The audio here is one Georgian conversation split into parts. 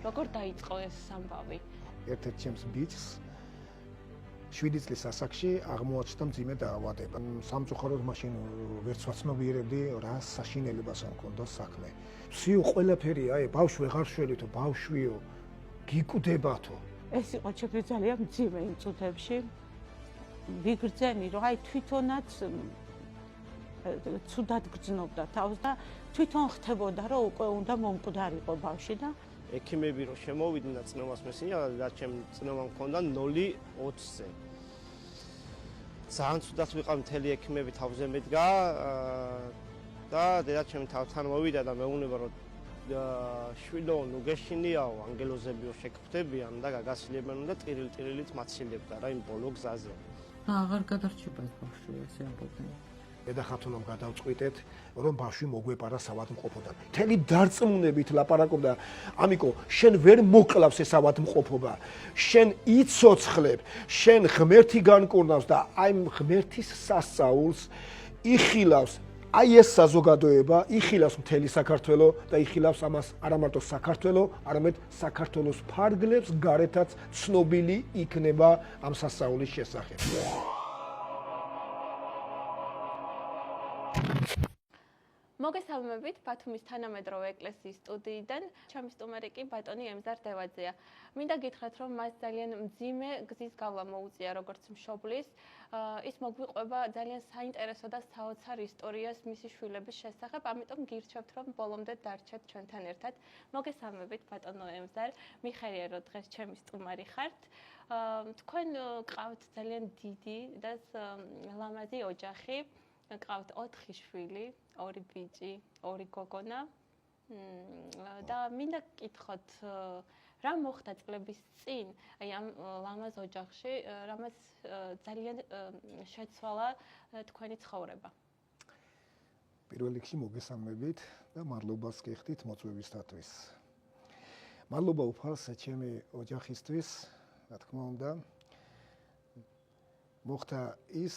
როგორ დაიწყო ეს ამბავი? ერთ-ერთ ჩემს ბიჭს 7 წლის ასაკში აღმოაჩნდა მძიმე დაავადება. სამწუხაროდ მაშინ ვერც ვაცნობიერებდი რა საშინელებას მქონდა საქმე. სიო ყველაფერია, ბავშვი ვეღარ შველითო, ბავშვიო, გიკვდებათო. ეს იყო ჩემთვის ძალიან მძიმე იმ წუთებში. ვიგრძენი, რომ აი თვითონაც ცუდად გრძნობდა თავს და თვითონ ხდებოდა, რომ უკვე უნდა მომკვდარიყო ბავშვი და ექიმები რომ შემოვიდნენ და წნევას მესინა, და ჩემ წნევა მქონდა 0-20-ზე. ძალიან ცუდად ვიყავ, მთელი ექიმები თავზე მედგა და დედა ჩემი თავთან მოვიდა და მეუბნება რომ შვილო, ნუ გეშინიაო, ანგელოზებიო შეგხვდებიან და გაგასილებენ და ტირილ-ტირილით მაცილებდა რა იმ ბოლო გზაზე. და აღარ გადარჩება ეს ბავშვი ესე ამბობდნენ. დედა ხათუნამ გადავწყვიტეთ, რომ ბავშვი მოგვეპარა საავადმყოფოდან. მთელი დარწმუნებით ლაპარაკობდა, ამიკო, შენ ვერ მოკლავს ეს ავადმყოფობა. შენ იცოცხლებ, შენ ღმერთი განკურნავს და აი ღმერთის სასწაულს იხილავს. აი ეს საზოგადოება იხილავს მთელი საქართველო და იხილავს ამას არა მარტო საქართველო, არამედ საქართველოს ფარგლებს გარეთაც ცნობილი იქნება ამ სასწაულის შესახებ. მოგესალმებით ბათუმის თანამედროვე ეკლესიის სტუდიიდან. ჩემი სტუმარი კი ბატონი ემზარ დევაძეა. მინდა გითხრათ, რომ მას ძალიან მძიმე გზის გავლა მოუწია როგორც მშობლის. ის მოგვიყვება ძალიან საინტერესო და საოცარ ისტორიას მისი შვილების შესახებ, ამიტომ გირჩევთ, რომ ბოლომდე დარჩეთ ჩვენთან ერთად. მოგესალმებით ბატონო ემზარ, მიხარია რომ დღეს ჩემი სტუმარი ხართ. თქვენ ყავთ ძალიან დიდი და ლამაზი ოჯახი. ყავთ 4 შვილი, 2 ბიჭი, 2 გოგონა. და მინდა გკითხოთ, რა მოხდა წლების წინ, აი ამ ლამაზ ოჯახში, რამაც ძალიან შეცვალა თქვენი ცხოვრება. პირველ რიგში მოგესალმებით და მადლობას გიხდით მოწვევისათვის. მადლობა უფალს ჩემი ოჯახისთვის, რა თქმა უნდა. მოხდა ის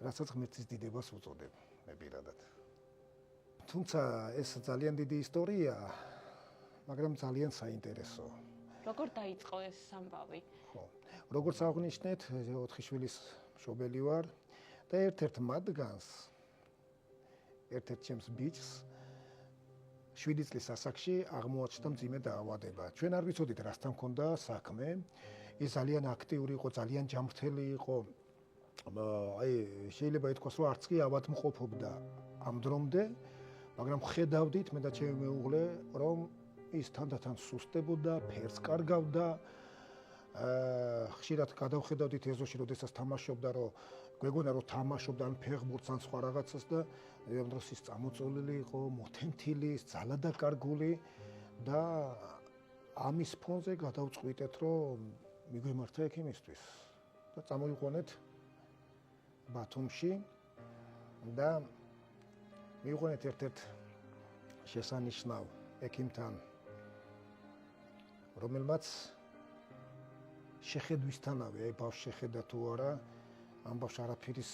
რასაც ღმერთის დიდებას უწოდებ მე პირადად. თუმცა ეს ძალიან დიდი ისტორია, მაგრამ ძალიან საინტერესო. როგორ დაიწყო ეს ამბავი? ხო. როგორც აღნიშნეთ, 4 შვილის მშობელი ვარ და ერთ-ერთ მათგანს, ერთ-ერთ ჩემს ბიჭს 7 წლის ასაკში აღმოაჩნდა მძიმე დაავადება. ჩვენ არ ვიცოდით რასთან მქონდა საქმე. ის ძალიან აქტიური იყო, ძალიან ჯანმრთელი იყო. აი შეიძლება ითქვას, რომ არც კი ავადმყოფობდა ამ დრომდე, მაგრამ ხედავდით მე და ჩემი მეუღლე, რომ ის თანდათან სუსტებოდა, ფერს კარგავდა. ხშირად გადავხედავდით ეზოში, როდესაც თამაშობდა, რომ გვეგონა რომ თამაშობდა ან ფეხბურთს ან სხვა რაღაცას და ამ დროს ის წამოწოლილი იყო, მოთენთილი, ძალა დაკარგული და ამის ფონზე გადავწყვიტეთ, რომ მიგვემართა ექიმისთვის და წამოვიყვანეთ ბათუმში და მივიყვანეთ ერთ-ერთ შესანიშნავ ექიმთან, რომელმაც შეხედვისთანავე, აი ბავშვს შეხედა თუ არა, ამ ბავშვს არაფერის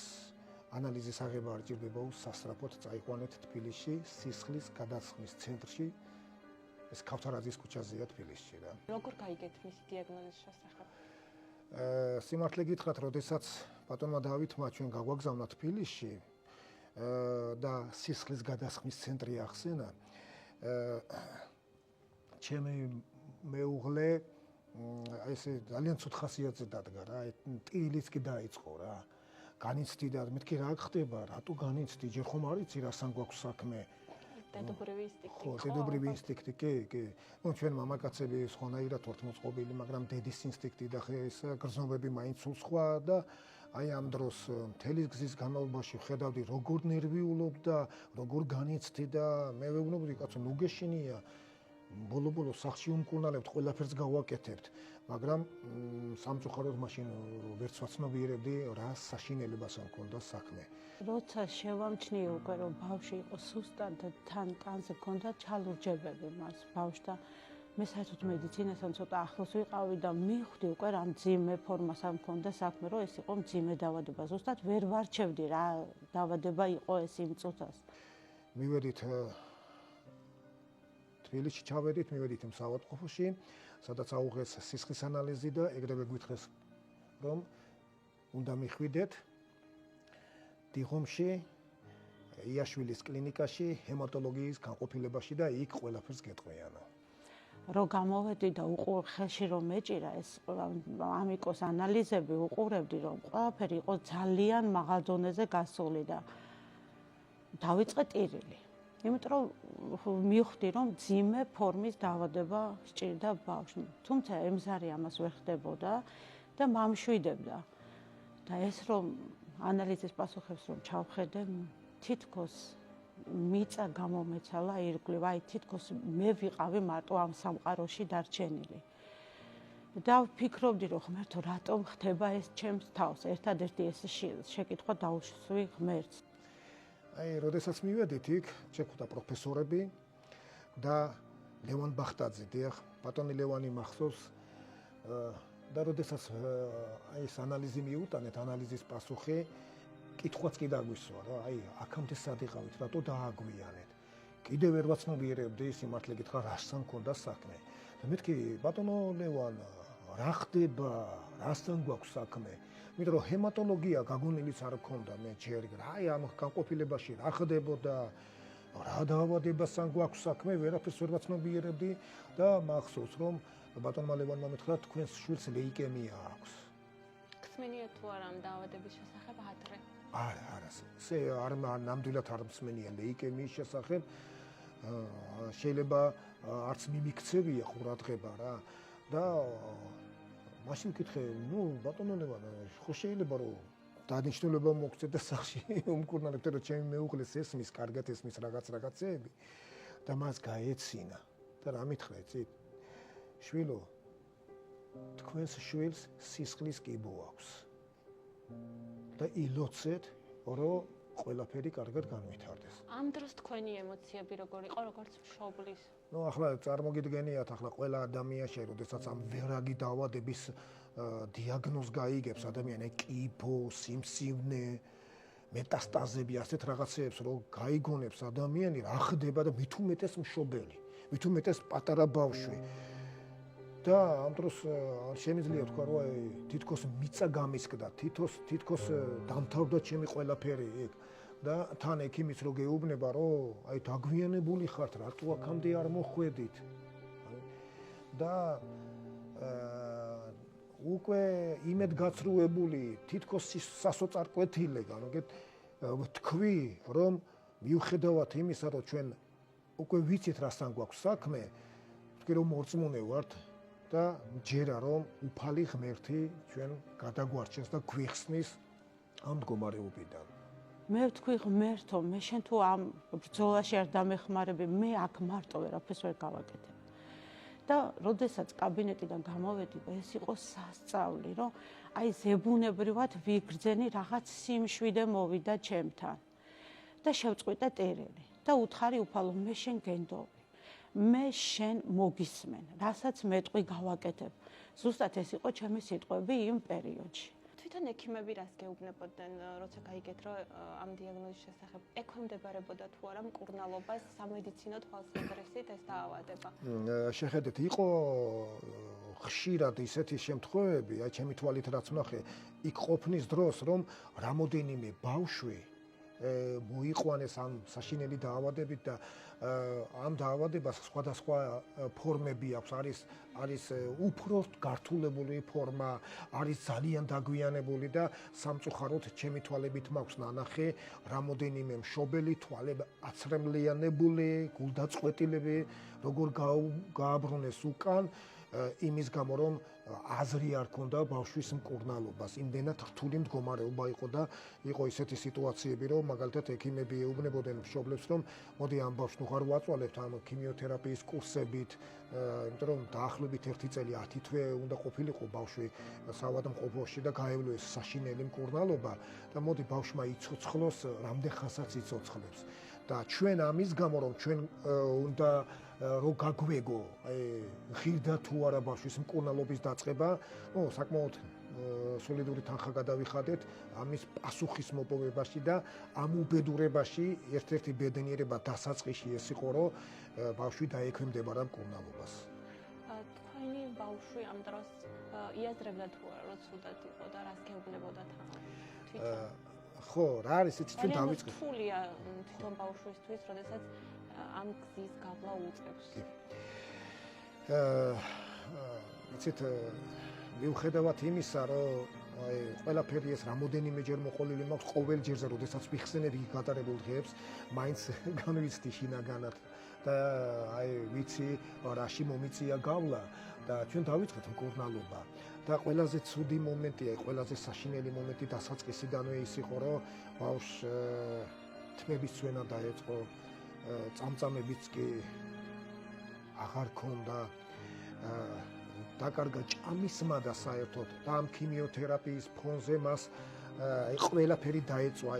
ანალიზის აღება არ ჭირდება, უსასწრაფოდ წაიყვანეთ თბილისში, სისხლის გადასხმის ცენტრში, ეს ქავთარაძის ქუჩაზეა თბილისში რა. როგორ გაიგეთ მისი დიაგნოზის შესახებ? სიმართლე გითხრათ, როდესაც ბატონმა დავითმა ჩვენ გაგვაგზავნა თბილისში და სისხლის გადასხმის ცენტრი ახსენა, ჩემი მეუღლე აი ესე ძალიან ცუდ ხასიათზე დადგა რა, ტირილიც კი დაიწყო რა. განიცდიდა, მეთქი რა ხდება, რატო განიცდი, ჯერ ხომ არ იცი რასთან გვაქვს საქმე. დედობრივი ინსტინქტი. ხო, დედობრივი ინსტინქტი, კი. ნუ ჩვენ მამაკაცები სხვანაირად ვართ მოწყობილი, მაგრამ დედის ინსტინქტი და ეს გრძნობები მაინც სულ სხვა და აი ამ დროს მთელი გზის განმავლობაში ხედავდი როგორ ნერვიულობდა, როგორ განიცდიდა, მე ვეუბნებოდი კაცო, ნუ გეშინია. ბოლო-ბოლო სახლში უმკურნალებთ, ყველაფერს გავაკეთებთ, მაგრამ სამწუხაროდ მაშინ ვერც ვაცნობიერებდი რა საშინელებას მქონდა საქმე. როცა შევამჩნიე უკვე რომ ბავშვი იყო სუსტად და თან ტანზე ჰქონდა ჩალურჯებები მას ბავშვთა მე საერთოდ მედიცინასთან ცოტა ახლოს ვიყავი და მივხვდი უკვე რა მძიმე ფორმას არ მქონდა საქმე, რომ ეს იყო მძიმე დაავადება. ზუსტად ვერ ვარჩევდი რა დაავადება იყო ეს იმ წუთას. მივედით თბილისში ჩავედით, მივედით იმ საავადმყოფოში, სადაც აუღეს სისხლის ანალიზი და ეგრევე გვითხრეს, რომ უნდა მიხვიდეთ დიღომში იაშვილის კლინიკაში ჰემატოლოგიის განყოფილებაში და იქ ყველაფერს გეტყვიანო. რო გამოვედი და უყურ ხელში რომ მეჭირა ეს ამიკოს ანალიზები უყურებდი რომ ყველაფერი იყო ძალიან მაღალ დონეზე გასული და დავიწყე ტირილი. იმიტომ რომ მივხვდი რომ ძიმე ფორმის დაავადება სჭირდა ბავშვს. თუმცა ემზარი ამას ვერ ხდებოდა და მამშვიდებდა. და ეს რომ ანალიზის პასუხებს რომ ჩავხედე, თითქოს მიწა გამომეცალა ირგვლივ, აი თითქოს მე ვიყავი მარტო ამ სამყაროში დარჩენილი. და ვფიქრობდი რომ ღმერთო რატომ ხდება ეს ჩემს თავს, ერთადერთი ეს შეკითხვა დაუშვი ღმერთს. აი, როდესაც მივედით იქ, შეხვდა პროფესორები და ლევან ბახტაძე, დიახ, ბატონი ლევანი მახსოვს და როდესაც აი ეს ანალიზი მიუტანეთ, ანალიზის პასუხი კითხვაც კი დაგვისვა, რა, აი, აქამდე სად იყავით, რატო დააგვიანეთ. კიდევ ვერ ვაცნობიერებდი, სიმართლე გითხრა, რასთან მქონდა საქმე. და მეთქი, ბატონო ლევან, რა ხდება, რასთან გვაქვს საქმე? იმიტომ რომ ჰემატოლოგია გაგონილიც არ მქონდა მე ჯერ, აი ამ განყოფილებაში რა ხდებოდა, რა დაავადებასთან გვაქვს საქმე, ვერაფერს ვერ ვაცნობიერებდი და მახსოვს რომ ბატონმა ლევანმა მითხრა თქვენს შვილს ლეიკემია აქვს. გსმენია თუ არა ამ დაავადების შესახებ ადრე? არა, არ ნამდვილად არ მსმენია ლეიკემიის შესახებ. შეიძლება არც მიმიქცევია ყურადღება რა და მაშინ ვკითხე, ბატონო ლევან, ხო შეიძლება რომ დანიშნულება მოგცე და სახში უმკურნალებ, რომ ჩემი მეუღლეს ესმის, კარგად ესმის რაღაცეები და მას გაეცინა და რა მითხრა იცით? შვილო, თქვენს შვილს სისხლის კიბო აქვს და ილოცეთ, რომ ყველაფერი კარგად განვითარდეს. ამ დროს თქვენი ემოციები როგორ იყო, როგორც მშობლის? ახლა წარმოგიდგენიათ, ახლა ყველა ადამიანში, როდესაც ამ ვერაგი დაავადების დიაგნოზს გაიგებს ადამიანი, კიბო, სიმსივნე, მეტასტაზები, ასეთ რაღაცეებს რო გაიგონებს ადამიანი, რა ხდება და მით უმეტეს მშობელი, მით უმეტეს პატარა ბავშვი. და ამ დროს შემიძლია თქვა, რომ აი თითქოს მიწა გამისკდა, თითქოს დამთავრდა ჩემი ყველაფერი იქ. და თან ექიმიც რო გეუბნება, რომ აი დაგვიანებული ხართ, რატო აქამდე არ მოხვედით? და უკვე იმედგაცრუებული, თითქოს სასოწარკვეთილე, თქვი, რომ მიუხედავად იმისა, რომ ჩვენ უკვე ვიცით რასთან გვაქვს საქმე, თქვი რომ მორწმუნე ვართ და ჯერა რომ უფალი ღმერთი ჩვენ გადაგვარჩენს და გვიხსნის ამ მდგომარეობიდან. მე ვთქვი ღმერთო, მე შენ თუ ამ ბრძოლაში არ დამეხმარები, მე აქ მარტო ვერაფერს ვერ გავაკეთებ. და როდესაც კაბინეტიდან გამოვედი, ეს იყო სასწაული, რომ აი ზებუნებრივად ვიგრძენი რაღაც სიმშვიდე მოვიდა ჩემთან. და შევწყვიტე ტერილი და უთხარი უფალო, მე შენ გენდობი. მე შენ მოგისმენ, რასაც მეტყვი გავაკეთებ. ზუსტად ეს იყო ჩემი სიტყვები იმ პერიოდში. თვითონ ექიმები რას გეუბნებოდნენ, როცა გაიგეთ, რომ ამ დიაგნოზის შესახებ ექვემდებარებოდა თუ არა მკურნალობას სამედიცინო თვალსაზრისით ეს დაავადება? შეხედეთ, იყო ხშირად ისეთი შემთხვევები, აი ჩემი თვალით რაც ვნახე, იქ ყოფნის დროს, რომ რამოდენიმე ბავშვი მოიყვანეს ამ საშინელი დაავადებით და ამ დაავადებას სხვადასხვა ფორმები აქვს, არის უფრო გართულებული ფორმა, არის ძალიან დაგვიანებული და სამწუხაროდ ჩემი თვალებით მაქვს ნანახი რამოდენიმე მშობელი თვალები აცრემლიანებული, გულდაწყვეტილები, როგორ გააბრუნეს უკან იმის გამო, რომ აზრი არ ქონდა ბავშვის მკურნალობას. იმდენად რთული მდგომარეობა იყო და იყო ისეთი სიტუაციები, რომ მაგალითად ექიმები ეუბნებოდნენ მშობლებს, რომ მოდი ამ ბავშვს ნუ ხარ ვაწვალებთ ამ ქიმიოთერაპიის კურსებით, იმიტომ რომ დაახლოებით 1 წელი 10 თვე უნდა ყოფილიყო ბავშვი საავადმყოფოში და გაევლოს საშინელი მკურნალობა და მოდი ბავშვმა იცოცხლოს, რამდენ ხანსაც იცოცხლებს. და ჩვენ ამის გამო, რომ ჩვენ უნდა რო გაგვეგო, ღირდა თუ არა ბავშვის მკურნალობის დაწყება, საკმაოდ სოლიდური თანხა გადავიხადეთ ამის პასუხის მოპოვებაში და ამ უბედურებაში ერთ-ერთი ბედნიერება დასაწყისში ეს იყო, რომ ბავშვი დაექვემდებარა მკურნალობას. თქვენი ბავშვი ამ დროს იაზრებდა თუ არა, რომ ცუდად იყო და რას გეუბნებოდა თვითონ? ხო, რა არის იცით ჩვენ დავიწყეთ. რთულია თვითონ ბავშვისთვის, როდესაც ამ გზის გავლა უწევს. იცით მიუხედავად იმისა, რომ აი ყველაფერი ეს რამოდენიმეჯერ მოყოლილი მაქვს ყოველ ჯერზე, როდესაც ვიხსენებ იქ გატარებულ დღეებს, მაინც განვიცდი შინაგანად და აი ვიცი რაში მომიწია გავლა და ჩვენ დავიწყეთ მკურნალობა. და ყველაზე ცუდი მომენტი, აი ყველაზე საშინელი მომენტი დასაწყისიდანვე ის იყო, რომ ბავშვს თმების წვენა დაეწყო, წამწამებიც კი აღარ ქონდა, დაკარგა ჭამისმა და საერთოდ და ამ ქიმიოთერაპიის ფონზე მას ყველაფერი დაეწვა,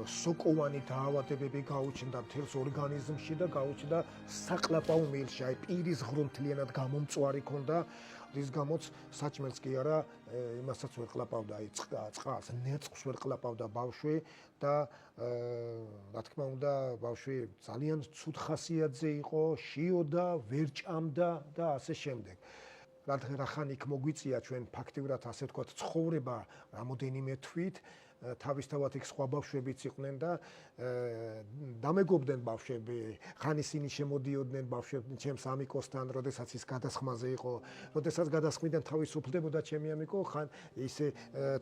სოკოვანი დაავადებები გაუჩნდა მთელს ორგანიზმში და გაუჩნდა საყლაპაო მილში, აი პირის ღრუნთლიანად გამომწვარი ქონდა, რის გამოც საჭმელს კი არა, იმასაც ვერ ყლაპავდა, აი წყალს, ნეწყს ვერ ყლაპავდა ბავშვი და რა თქმა უნდა, ბავშვი ძალიან ცუდ ხასიათზე იყო, შიოდა, ვერ ჭამდა და ასე შემდეგ. რახან იქ მოგვიწია ჩვენ ფაქტიურად ასე ვთქვათ ცხოვრება რამოდენიმე თვით თავისთავად იქ სხვა ბავშვებიც იყვნენ და დამეგობდნენ ბავშვები, ხან ისინი შემოდიოდნენ ბავშვები ჩემს ამიკოსთან, როდესაც ის გადასხმაზე იყო, როდესაც გადასხმიდან თავისუფლდებოდა ჩემი ამიკო, ხან ისე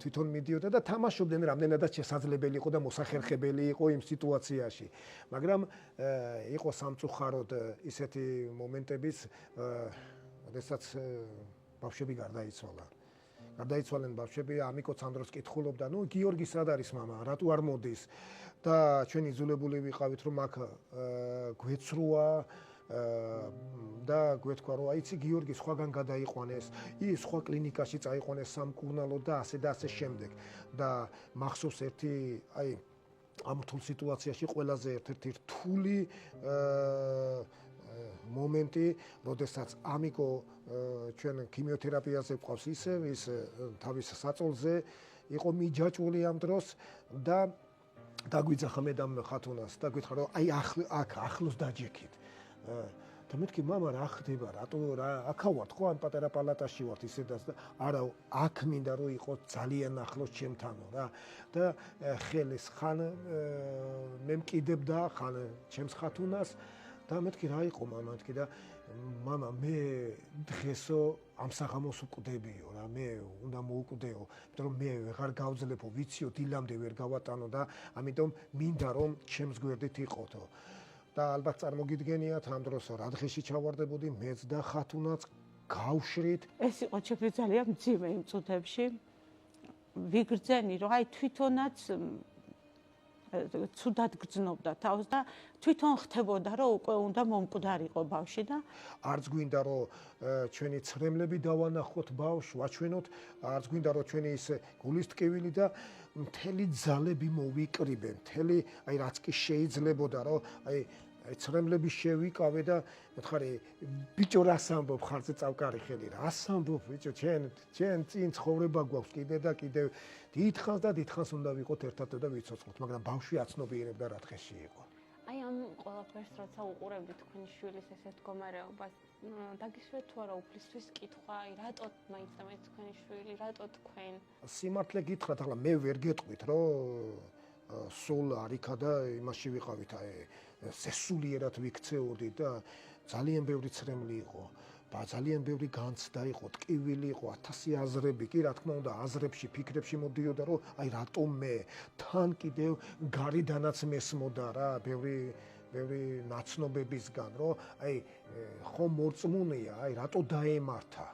თვითონ მიდიოდა და თამაშობდნენ, რამდენადაც შესაძლებელი იყო და მოსახერხებელი იყო იმ სიტუაციაში. მაგრამ იყო სამწუხაროდ ისეთი მომენტებიც, როდესაც ბავშვები გარდაიცვალა. გარდაიცვალენ ბავშვები, ამიკოც ამ დროს კითხულობდა, ნუ გიორგი სად არის მამა, რატო არ მოდის? და ჩვენ იძულებული ვიყავით, რომ აქ გვეცრუა და გვეთქვა, რომ აიცი გიორგი სხვაგან გადაიყვანეს, ის სხვა კლინიკაში წაიყვანეს სამკურნალო და ასე და ასე შემდეგ. და მახსოვს ერთი, აი ამ რთულ სიტუაციაში ყველაზე ერთ-ერთი რთული მომენტი, როდესაც ამიკო ჩვენ ქიმიოთერაპიაზე გვყავს ისევ ის თავის საწოლზე იყო მიჯაჭვული ამ დროს და დაგვიძახა მე და ხათუნას და გითხრა რომ აი აქ ახლოს დაჯექით. და მეთქი მამა რა ხდება, რატო რა აქა ვართ ხო ამ პატარა პალატაში ვართ ისედაც და არა აქ მინდა რომ იყოს ძალიან ახლოს ჩემთანო რა და ხელის ხან მე მკიდებდა ხან ჩემს ხათუნას და მეთქი რა იყო მამა, მეთქი და მამა მე დღესო ამ საღამოს უკვდებიო რა, მე უნდა მოუკვდეო, იმიტომ რომ მე ვეღარ გავძლებო, ვიციო დილამდე ვერ გავატანო და ამიტომ მინდა რომ ჩემს გვერდით იყოთო. და ალბათ წარმოგიდგენიათ ამ დროს რა დღეში ჩავარდებოდი მეც და ხათუნაც გავშრით. ეს იყო ჩემთვის ძალიან მძიმე იმ წუთებში. ვიგრძენი რომ აი თვითონაც ცუდად გრძნობდა თავს და თვითონ ხდებოდა რომ უკვე უნდა მომკვდარიყო ბავშვი და არც გვინდა რომ ჩვენი ცრემლები დავანახოთ ბავშვს, ვაჩვენოთ, არც გვინდა რომ ჩვენი ის გულის ტკივილი და მთელი ძალები მოვიკრიბე, მთელი აი რაც კი შეიძლებოდა რომ აი ცრემლები შევიკავე და მითხარი ბიჭო რას ამბობ ხარზე წავკარი ხელი რას ამბობ ბიჭო ჩვენ წინ ცხოვრება გვაქვს კიდე და კიდე დიდხანს უნდა ვიყოთ ერთად და ვიცოცხლოთ, მაგრამ ბავშვი აცნობიერებდა რა დღეში იყო. აი ამ ყველაფერს როცა უყურებთ თქვენი შვილის ესეთ მდგომარეობას, დაგისვათ თუ არა უფლისთვის კითხვა, აი რატო მაინც და მაინც თქვენი შვილი, რატო თქვენ? სიმართლე გითხრათ, ახლა მე ვერ გეტყვით, რომ სულ არიქა და იმაში ვიყავით, აი სესულიერად ვიქცეოდი და ძალიან ბევრი ცრემლი იყო. ძალიან ბევრი განცდა იყო, ტკივილი იყო, 1000 აზრები, კი რა თქმა უნდა, აზრებში, ფიქრებში მოდიოდა, რომ აი რატომ მე, თან კიდევ გარიდანაც მესმოდა რა, ბევრი ნაცნობებისგან, რომ აი ხომ მორწმუნეა, აი რატო დაემართა?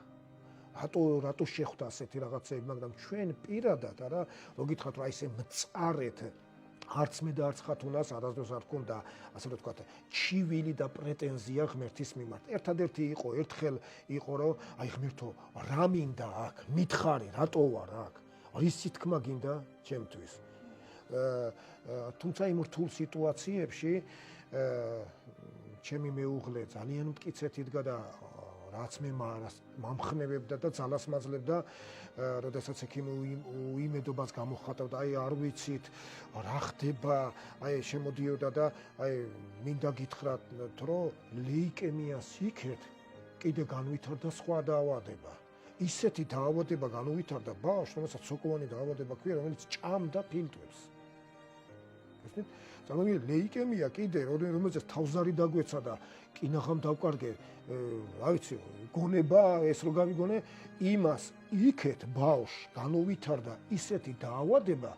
რატო შეხვდა ასეთი რაღაცები, მაგრამ ჩვენ პირადად არა, რო გითხრათ, რომ აი ესე მწარეთ არც მე და არც ხათუნას არასდროს არ გქონდა, ასე რომ ვთქვათ, ჩივილი და პრეტენზია ღმერთის მიმართ. ერთადერთი იყო, ერთხელ იყო, რომ აი ღმერთო, რა მინდა აქ? მითხარი, რატო ვარ აქ? რისი თქმა გინდა ჩემთვის? თუმცა იმ რთულ სიტუაციებში ჩემი მეუღლე ძალიან მტკიცეთ იდგა და რაც მე მომხნევებდა და ძალას მაძლევდა, როდესაც ექიმი უიმედობას გამოხატავდა, აი არ ვიცით რა ხდება, აი შემოდიოდა და აი მინდა გითხრათ, რომ ლეიკემიას იქეთ კიდე განვითარდა სხვა დაავადება. ისეთი დაავადება განუვითარდა ბავშვს, რომელსაც სოკოვანი დაავადება ქვია, რომელიც ჭამდა ფილტვებს. ესეთ წარმოიდგინე ლეიკემია კიდე, რომელსაც თავზარი დაგვეცა და კინაღამ დავკარგე, რა ვიცი, გონება ეს რო გავიგონე, იმას იქეთ ბავშვს განუვითარდა ისეთი დაავადება,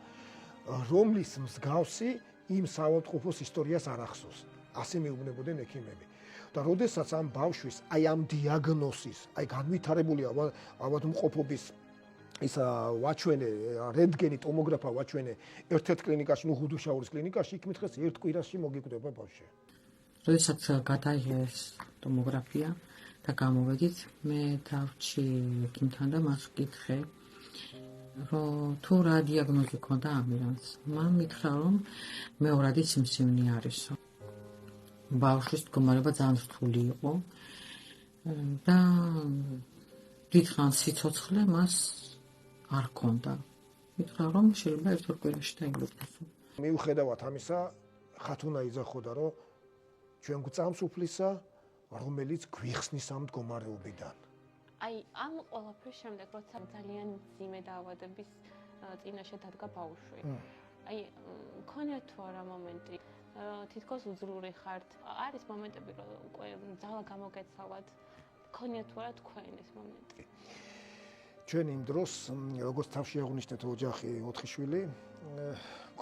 რომლის მსგავსი იმ საავადმყოფოს ისტორიას არ ახსოვს. ასე მეუბნებოდნენ ექიმები. და როდესაც ამ ბავშვის აი ამ დიაგნოზის, აი განვითარებული ავადმყოფობის ის ვაჩვენე, რენტგენი, ტომოგრაფა ვაჩვენე ერთ-ერთ კლინიკაში, ნუ ხუდუშაურის კლინიკაში, იქ მითხეს ერთ კვირაში მოგიკვდება ბავშვი. როდესაც გადაიღეს ტომოგრაფია და გამოვედით, მე დავრჩი ექიმთან და მას ვკითხე, რომ თუ რა დიაგნოზი ქონდა ამირანს. მან მითხრა, რომ მეორადი სიმსივნე არისო. ბავშვის მდგომარეობა ძალიან რთული იყო და დიდხანს სიცოცხლე მას არ ქონდა. მითხრა, რომ შეიძლება ერთ-ორ კვირაში დაიღუპოს. მიუხედავად ამისა, ხათუნა იძახოდა, რომ ჩვენ გვწამს უფლისა, რომელიც გვიხსნის ამ მდგომარეობიდან. აი, ამ ყველაფრის შემდეგ, როცა ძალიან მძიმე დაავადების წინაშე დადგა ბავშვი. აი, მქონია თუ არა მომენტი, თითქოს უძლური ხართ. არის მომენტები, რომ უკვე ძალა გამოგეცალათ. მქონია თუ არა თქვენ ეს მომენტი? ჩვენ იმ დროს, როგორც თავში აღნიშნეთ, ოჯახი 4 შვილი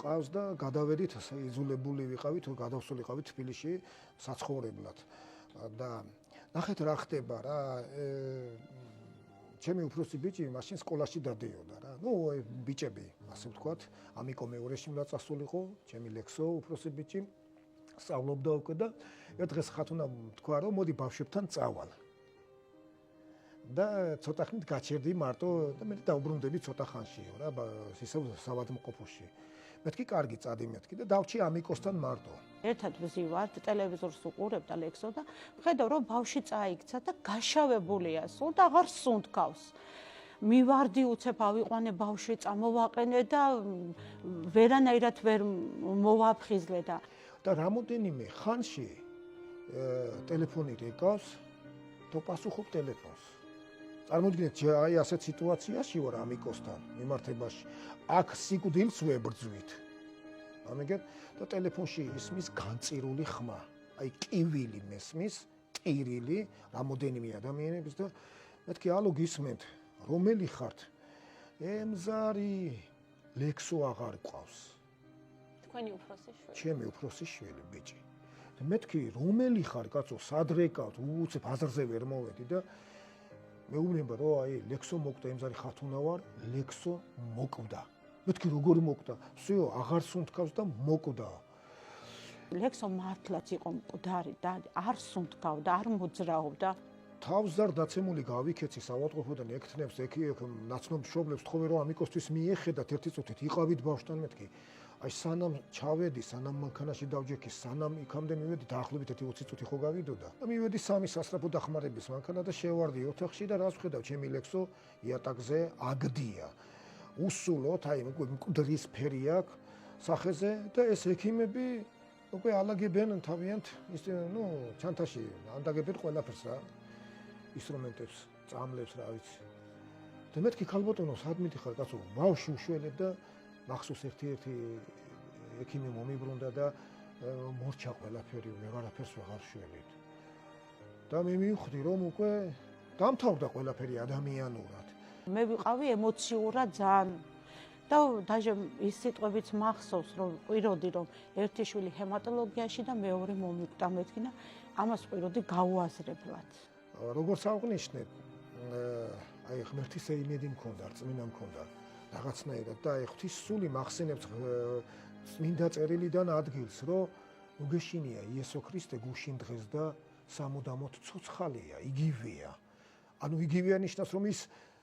ყავს და გადავედით, იზოლებული ვიყავით, გადავსულიყავით თბილისში საცხოვრებლად. და ნახეთ რა ხდება რა, ჩემი უფროსი ბიჭი მაშინ სკოლაში დადიოდა რა. ნუ ბიჭები, ასე ვთქვათ, ამიკო მეორეში უნდა წასულიყო, ჩემი ლექსო უფროსი ბიჭი სწავლობდა უკვე და ერთ დღეს ხათუნა თქვა, რომ მოდი ბავშვებთან წავალ. და ცოტა ხნით გაჩერდი მარტო და მე დაუბრუნდები ცოტა ხანშიო რა, ისე საავადმყოფოში. მეთქი კარგი წადი მეთქი და დავჭი ამიკოსთან მარტო. ერთად ვზივართ, ტელევიზორს უყურებ და ლექსო და ვხედავ, რომ ბავშვი წაიქცა და გაშავებულია სულ და აღარ სუნთქავს. მივარდი უცებ ავიყვანე ბავშვი წამოვაყენე და ვერანაირად ვერ მოვაფხიზლე და რამოდენიმე ხანში ტელეფონი რეკავს, თუ პასუხობ ტელეფონს. წარმოიდგინეთ, აი ასეთ სიტუაციაში ვარ ამიკოსთან მიმართებაში. აქ სიკვდილს ვებრძვით. ამიგეთ და ტელეფონში ისმის განწირული ხმა. აი კივილი მესმის, ყირილი რამოდენიმე ადამიანების და მეთქი ალო გისმენთ, რომელი ხართ? ემზარი ლექსო აღარ ყავს. თქვენი უფროსი შვილი. ჩემი უფროსი შვილი ბიჭი. და მეთქი რომელი ხარ კაცო, სად რეკავთ, უცებ აზრზე ვერ მოვედი და მეუბნება რომ აი ლექსო მოკვდა, ემზარი ხათუნა ვარ, ლექსო მოკვდა. მეთქი როგორი მოკვდა? всё, აღარ სუნთქავს და მოკვდა. ლექსო მართლაც იყო მკვდარი და არ სუნთქავდა, არ მოძრაობდა. თავზარ დაცემული გავიქეცი საავადმყოფოდან ექთნებს, ნაცნობ მშობლებს თხოვე რომ ამიკოსთვის მიეხედათ ერთი წუთით, იყავით ბავშვთან მეთქი. აი სანამ ჩავედი, სანამ მანქანაში დავჯექი, სანამ იქამდე მივედი, დაახლოებით 20 წუთი ხო გავიდოდა. და მივედი 3 სასწრაფო დახმარების მანქანა და შევარდი ოთახში და რას ვხედავ, ჩემი ლექსო იატაკზე აგდია. უსულოთ, აი მკვდრის ფერი აქვს სახეზე და ეს ექიმები უკვე ალაგებენ თავიანთ ის ნუ ჩანთაში ანდაგებენ ყველაფერს რა. ინსტრუმენტებს, წამლებს რა ვიცი. და მეთქი ქალბატონო, სად მიდიხარ კაცო, ბავშვი უშველეთ და მახსოვს ერთი ექიმი მომიბრუნდა და მორჩა ყველაფერი, ვეღარაფერს ვეღარ შველით. და მე მივხვდი რომ უკვე დამთავრდა ყველაფერი ადამიანურად. მე ვიყავი ემოციურად ძალიან და დაჟე ის სიტყვებიც მახსოვს, რომ ყვიროდი რომ ერთი შვილი ჰემატოლოგიაში და მეორე მომიკვდა მეთქი და ამას ყვიროდი გაუაზრებლად. როგორც აღნიშნეთ, აი ღმერთის იმედი მქონდა, რწმენა მქონდა რაღაცნაირად და აი ღვთის სული მახსენებს წმინდა წერილიდან ადგილს, რომ უგეშინია იესო ქრისტე გუშინ დღეს და სამუდამოდ ცოცხალია, იგივეა. ანუ იგივეა ნიშნავს, რომ ის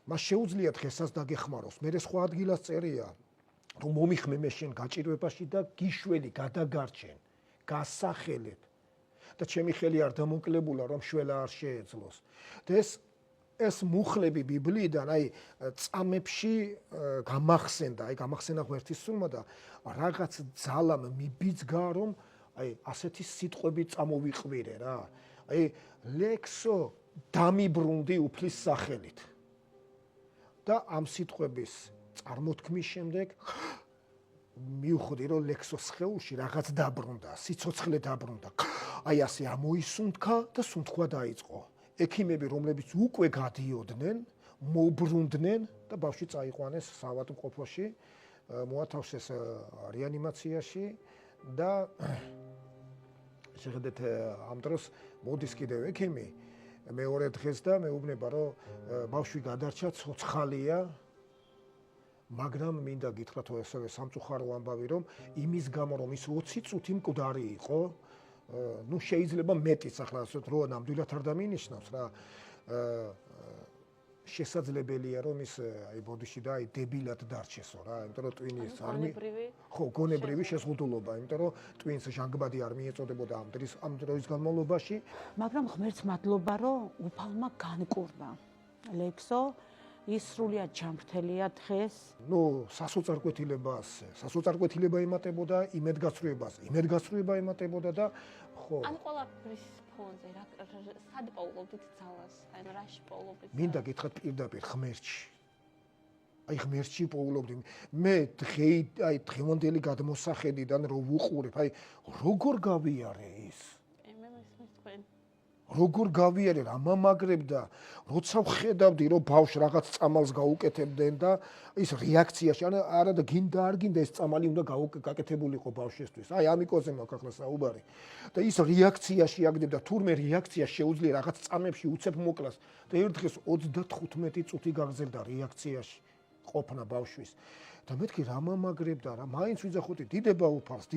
მას შეუძლია დღესაც დაგეხმაროს. მე სხვა ადგილას წერია, რომ მომიხმე მე შენ გაჭირვებაში და გიშველი გადაგარჩენ, გასახელებ. და ჩემი ხელი არ დამოკლებულა რომ შველა არ შეეძლოს. და ეს მუხლები ბიბლიიდან აი წამებში გამახსენდა, აი გამახსენა ღმერთის სულმა და რაღაც ძალამ მიბიძგა რომ აი ასეთი სიტყვები წამოვიყვირე რა. აი ლექსო დამიბრუნდი უფლის სახელით. და ამ სიტყვების წარმოთქმის შემდეგ მივხვდი რომ ლექსოს სხეულში რაღაც დაბრუნდა, სიცოცხლე დაბრუნდა. აი ასე ამოისუნთქა და სუნთქვა დაიწყო. ექიმები, რომლებიც უკვე გადიოდნენ, მოbrunდნენ და ბავშვი წაიყვანეს საავადმყოფოში, მოათავსეს რეანიმაციაში და შეხედეთ ამ დროს მოდის კიდევ ექიმი მეორე დღეს და მეუბნება რომ ბავშვი გადარჩა ცოცხალია, მაგრამ მინდა გითხრათ ესევე სამწუხარო ამბავი რომ იმის გამო რომ ის 20 წუთი მკვდარი იყო, ну შეიძლება მეტიც ახლა ასე რომ ნამდვილად არ დამინიშნავს რა. შესაძლებელია რომ ის აი ბოდიში და აი დებილად დარჩესო რა, იმიტომ რომ ტვინის ხო გონებრივი შეზღუდულობა, იმიტომ რომ ტვინს ჟანგბადი არ მიეწოდებოდა ამ დროის განმავლობაში, მაგრამ ღმერთს მადლობა რომ უფალმა განკურნა ლექსო ის სრულიად ჯანმრთელია დღეს. ნუ სასოწარკვეთილება ემატებოდა იმედგაცრუება ემატებოდა და ხო. ამ ყველაფრის ფონზე სად პოულობდით ძალას? აი რაში პოულობდით? მინდა გითხრათ პირდაპირ ღმერთში. აი ღმერთში პოულობდი. მე აი დღევანდელი გადმოსახედიდან რო ვუყურებ, აი როგორ გავიარე ის? როგორ გავიარე რა მამაგრებდა, როცა ვხედავდი რომ ბავშვს რაღაც წამალს გაუკეთებდნენ და ის რეაქციაში არა და გინდა არ გინდა ეს წამალი უნდა გაკეთებულიყო ბავშვისთვის. აი ამიკოზე მაქვს ახლა საუბარი. და ის რეაქციაში აგდებდა, თურმე რეაქცია შეუძლია რაღაც წამებში უცებ მოკლას და ერთ დღეს 35 წუთი გაგრძელდა რეაქციაში ყოფნა ბავშვის. და მეთქი რა მამაგრებდა რა, მაინც ვიძახოდი დიდება უფალს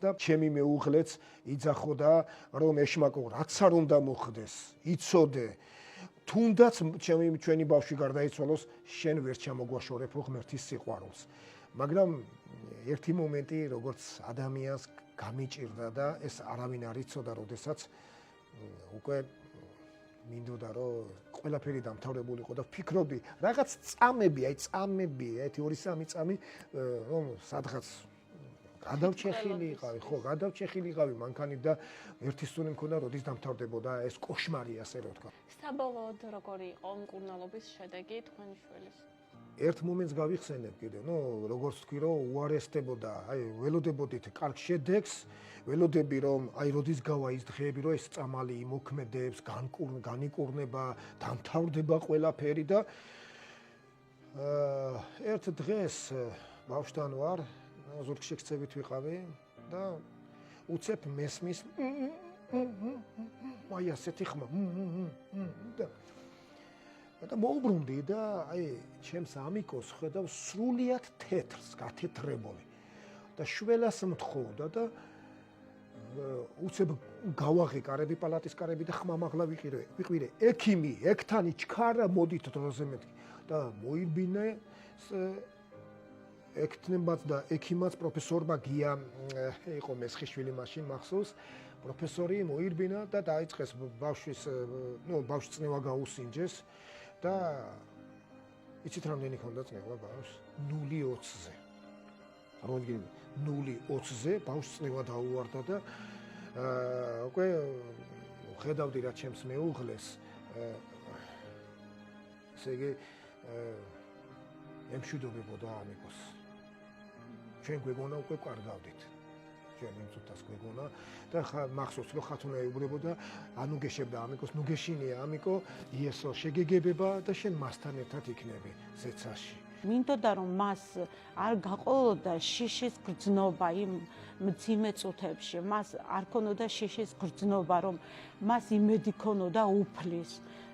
და ჩემი მეუღლეც იძახო და რომ ეშმაკო რაც არ უნდა მოხდეს, იცოდე, თუნდაც ჩვენი ბავშვი გარდაიცვალოს, შენ ვერ ჩამოგვაშორებო ღმერთის სიყვარულს. მაგრამ ერთი მომენტი როგორც ადამიანს გამიჭირდა და ეს არავინ არ იცოდა, როდესაც უკვე მინდოდა რომ ყველაფერი დამთავრებულიყო და ვფიქრობდი რაღაც წამები, აი 2-3 წამი რომ სადღაც გადავჩეხილი იყავი მანქანით და ერთი სუნი მქონდა როდის დამთავრდებოდა ეს კოშმარი ასე რომ ვთქვა. საბოლოოდ როგორი იყო მკურნალობის შედეგი თქვენი შვილის? ერთ მომენტს გავიხსენებ კიდე, როგორც თქვი რომ უარესდებოდა, აი ველოდებოდით კარგ შედეგს, ველოდები რომ აი როდის გავა ის დღეები რომ ეს წამალი იმოქმედებს, განიკურნება, დამთავრდება ყველაფერი და ერთ დღეს ბავშვთან ვარ, ზურგში ქცევით ვიყავი და უცებ მესმის აი ასეთი ხმა და მოუბრუნდი და აი ჩემს ამიკოს ხედავ სრულიად თეთრს, გათეთრებული და შველას მთხოვდა და უცებ გავაღე კარები, პალატის კარები და ხმამაღლა ვიყირე. ექიმი, ექთანი ჩქარა მოდით დროზე მეთქი და მოირბინე ექთნებაც და ექიმაც პროფესორმა გია იყო მესხიშვილი მაშინ მახსოვს. პროფესორი მოირბინა და დაიწყეს ბავშვის წნევა გაუსინჯეს და იცით რამდენი ქონდა წნევა ბავშვს? 0-20-ზე. როდი 0-20-ზე ბავშვს წნევა დაუვარდა და უკვე ხედავდი რა ჩემს მეუღლეს ესე იგი ემშვიდობებოდა ამიკოს. ჩვენ გვეგონა უკვე კარგავდით. ჩვენ იმ წუთას გვეგონა და მახსოვს რომ ხათუნა ეუბნებოდა, ანუ გეშებდა ამიკოს, ნუ გეშინია ამიკო, იესო შეგეგებება და შენ მასთან ერთად იქნები ზეცაში. მინდოდა რომ მას არ გაყოლოდა შიშის გრძნობა იმ მძიმე წუთებში, მას არ ქონოდა შიშის გრძნობა, რომ მას იმედი ქონოდა უფლის,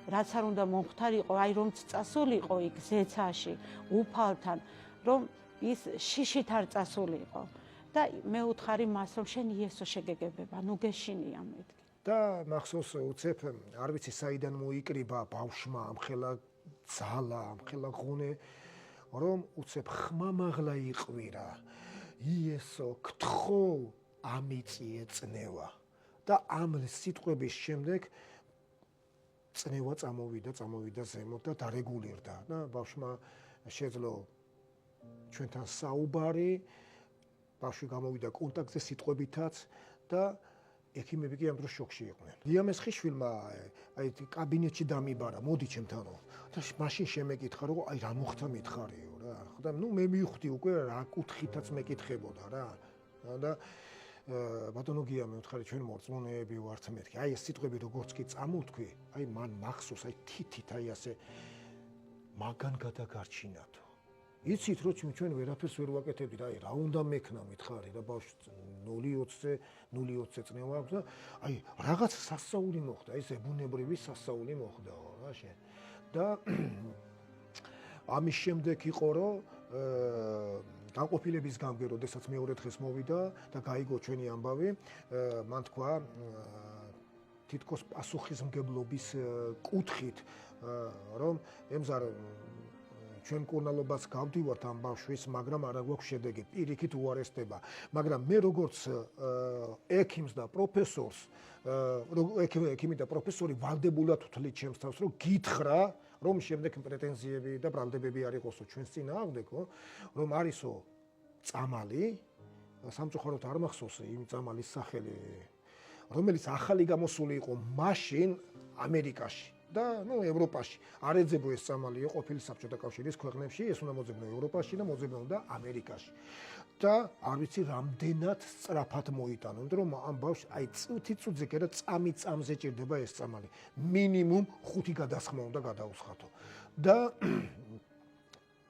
რაც არ უნდა მომხდარიყო, აი რომ წასულიყო იქ ზეცაში უფალთან, რომ ის შიშით არ წასულიყო. და მე უთხარი მას რომ შენ იესო შეგეგებება, ნუ გეშინია მეთქი. და მახსოვს უცებ არ ვიცი საიდან მოიკრიბა ბავშვმა ამხელა ძალა, ამხელა ღონე, რომ უცებ ხმამაღლა იყვირა. იესო, გთხოვ, ამიწიე წნევა. და ამ სიტყვების შემდეგ წნევა წამოვიდა ზემოთ და დარეგულირდა და ბავშვმა შეძლო ჩვენთან საუბარი, ბავშვი გამოვიდა კონტაქტზე სიტყვებითაც და ექიმები კი ამ დროს შოკში იყვნენ. დიამეს ხიშვილმა აი კაბინეტში დამიბარა, მოდი ჩემთანო. და მაშინ შემეკითხა, რომ აი რა მოხდა მითხარიო რა. ხო და მე მივხვდი უკვე რა კუთხითაც მეკითხებოდა რა. და ბატონო გიამე უთხარი ჩვენ მორწმუნეები ვართ მეთქი. აი ეს სიტყვები როგორც კი წამოვთქვი, აი მან მახსოვს აი თითით აი ასე მაგან გადაგარჩინათო. იცით რომ ჩვენ ვერაფერს ვერ ვაკეთებდით, აი რა უნდა მექნა მითხარი და ბავშვს 0-20-ზე წნევა აქვს და აი რაღაც სასწაული მოხდა, ეს ებუნებრივი სასწაული მოხდაო რა შენ. და ამის შემდეგ იყო რომ განყოფილების გამგე, როდესაც მეორე დღეს მოვიდა და გაიგო ჩვენი ამბავი, მან თქვა თითქოს პასუხისმგებლობის კუთხით, რომ ემზარ ჩვენ კურნალობას გავდივართ ამ ბავშვის, მაგრამ არა გვაქვს შედეგი, პირიქით უარესდება. მაგრამ მე როგორც ექიმს და პროფესორს, ექიმი და პროფესორი ვალდებულად ვთვლით ჩემს თავს, რომ გითხრა, რომ შემდეგ პრეტენზიები და ბრალდებები არ იყოსო ჩვენს წინააღმდეგო, რომ არისო წამალი, სამწუხაროდ არ მახსოვს იმ წამალის სახელი, რომელიც ახალი გამოსული იყო მაშინ ამერიკაში. და ევროპაში არ ეძებო ეს წამალი იყო ყოფილი საბჭოთა კავშირის ქვეყნებში, ეს უნდა მოძებნო ევროპაში და მოძებნო უნდა ამერიკაში. და არ ვიცი რამდენად სწრაფად მოიტანო, იმიტომ რომ ამ ბავშვს აი წუთი-წუთზე კიდე წამი-წამზე ჭირდება ეს წამალი. მინიმუმ 5 გადასხმა უნდა გადაუსხათო. და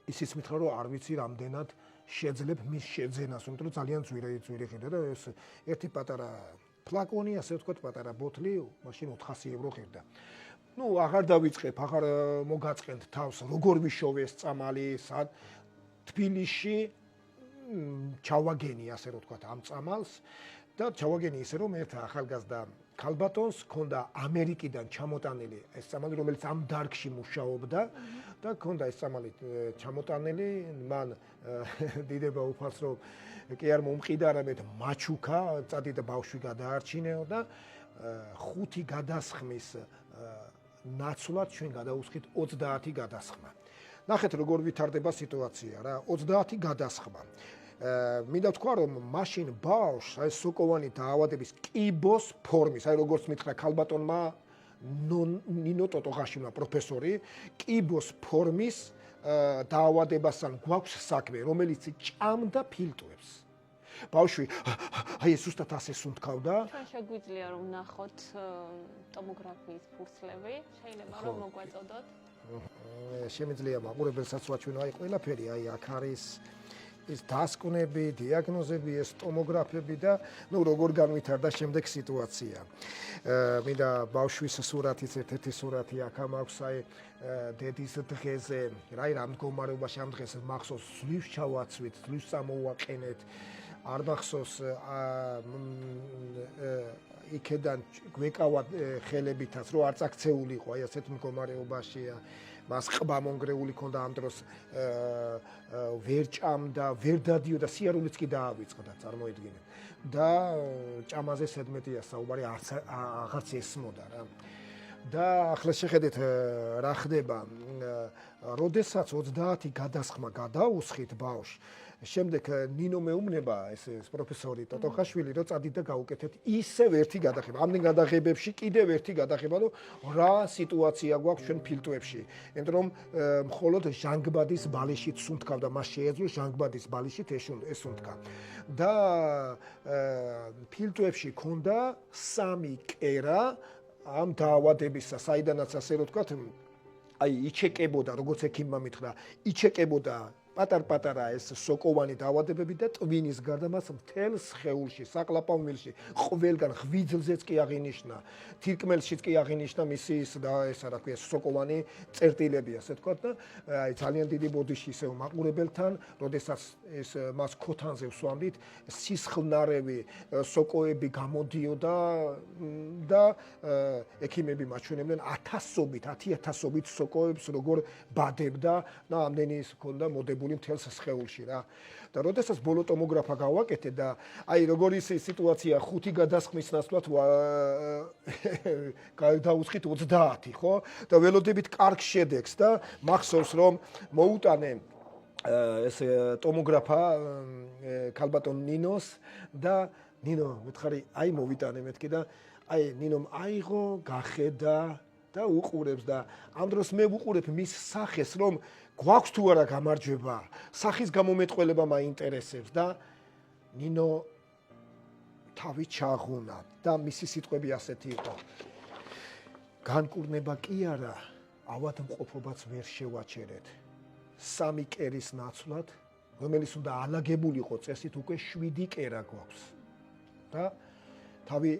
ისიც მითხრა რომ არ ვიცი რამდენად შეძლებ მის შეძენას, იმიტომ რომ ძალიან ძვირი ხედა და ეს ერთი პატარა ფლაკონი, ასე ვთქვათ, პატარა ბოთლი, მაშინ 400 ევრო ხედა. აღარ დავიწყებ, აღარ მოგაწყენთ თავს, როგორ ვიშოვე ეს წამალი, თბილისში ჩავაგენი, ასე რომ ვთქვათ, ამ წამალს და ჩავაგენი ისე რომ ერთ ახალგაზრდა ქალბატონს ჰქონდა ამერიკიდან ჩამოტანილი ეს წამალი, რომელიც ამ დარგში მუშაობდა და ჰქონდა ეს წამალი ჩამოტანილი, მან დიდება უფალს რომ კი არ მომყიდა, არამედ მაჩუქა, წადიდა ბავშვი გადაარჩინეო და 5 გადასხმის ნაცვლად ჩვენ გადაუსხით 30 გადასხმა. ნახეთ როგორ ვითარდება სიტუაცია რა, 30 გადასხმა. მინდა ვთქვა რომ მაშინ ბავშვს აი სოკოვანი დაავადების კიბოს ფორმის, აი როგორც მითხრა ქალბატონმა ნინო ტოტოღაშვილმა პროფესორი, კიბოს ფორმის დაავადებასთან გვაქვს საქმე, რომელიც ჭამდა ფილტვებს. ბავშვი აი ეს უბრალოდ ასე სუნთქავდა. ჩვენ შეგვიძლია რომ ნახოთ ტომოგრაფიის ფურცლები, შეიძლება რომ მოგვაწოდოთ. შემიძლია მაყურებელსაც ვაჩვენო აი ყველაფერი, აი აქ არის ეს დასკვნები, დიაგნოზები, ეს ტომოგრაფები და როგორ განვითარდა შემდეგ სიტუაცია. მინდა ბავშვის სურათის ერთ-ერთი სურათი აქ მაქვს აი დედის დღეზე, რა მდგომარეობაში ამ დღეს მახსოვს სვლის ჩავაცვით, სვლის წამოვაყენეთ. არ მახსოვს იქედან გვეკავა ხელებითაც, რომ არ წაქცეული იყო, აი ასეთ მდგომარეობაშია. მას ყბა მონგრეული ქონდა ამ დროს, ვერ ჭამდა, ვერ დადიოდა, სიარულიც კი დაავიწყდა, წარმოიდგინეთ. და ჭამაზე სედმეტია საუბარი, აღარც ესმოდა რა. და ახლა შეხედეთ რა ხდება, როდესაც 30 გადასხმა გადაუსხით ბავშვს, შემდეგ ნინო მეუბნება ეს პროფესორი ტოტოხაშვილი, რომ წადით და გაუკეთეთ ისევ ერთი გადაღება. ამდენ გადაღებებში კიდევ ერთი გადაღება, რომ რა სიტუაცია გვაქვს ჩვენ ფილტვებში. იმიტომ რომ მხოლოდ ჟანგბადის ბალიშით სუნთქავდა, მას შეეძლო ჟანგბადის ბალიშით ესუნთქა. და ფილტვებში ქონდა 3 კერა ამ დაავადებისა, საიდანაც ასე რომ ვთქვათ, აი იჩეკებოდა, როგორც ექიმმა მითხრა, იჩეკებოდა პატარ-პატარა ეს სოკოვანი დაავადებები და ტვინის გარდა მას მთელ სხეულში, საკლაპავ მილში, ყველგან ღვიძლზეც კი აღინიშნა, თირკმელშიც კი აღინიშნა მისი ეს რა ქვია, სოკოვანი წერტილები, ასე ვთქვათ და აი ძალიან დიდი ბოდიში ისევ მაყურებელთან, როდესაც ეს მას ქოთანზე ვსვამდით, სისხლნარევი სოკოები გამოდიოდა და ექიმები მაჩვენებდნენ 1000-ობით სოკოებს როგორ ბადებდა და ამდენი ის ჰქონდა მოდებული გავრცელებული მთელს სხეულში რა. და როდესაც ბოლო ტომოგრაფა გავაკეთე და აი როგორი სიტუაცია 5 გადასხმის ნაცვლად დაუცხით 30, ხო? და ველოდებით კარგ შედეგს და მახსოვს რომ მოუტანე ეს ტომოგრაფა ქალბატონ ნინოს და ნინო მეთქარი აი მოვიტანე მეთქი და აი ნინომ აიღო გახედა და უყურებს და ამ დროს მე ვუყურებ მის სახეს რომ გვაქვს თუ არა გამარჯვება სახის გამომეტყველება მაინტერესებს და ნინო თავი ჩაღუნა და მისი სიტყვები ასეთი იყო განკურნება კი არა ავადმყოფობაც ვერ შევაჩერეთ 3 კერის ნაცვლად რომელიც უნდა ალაგებულიყო წესით უკვე 7 კერა გვაქვს და თავი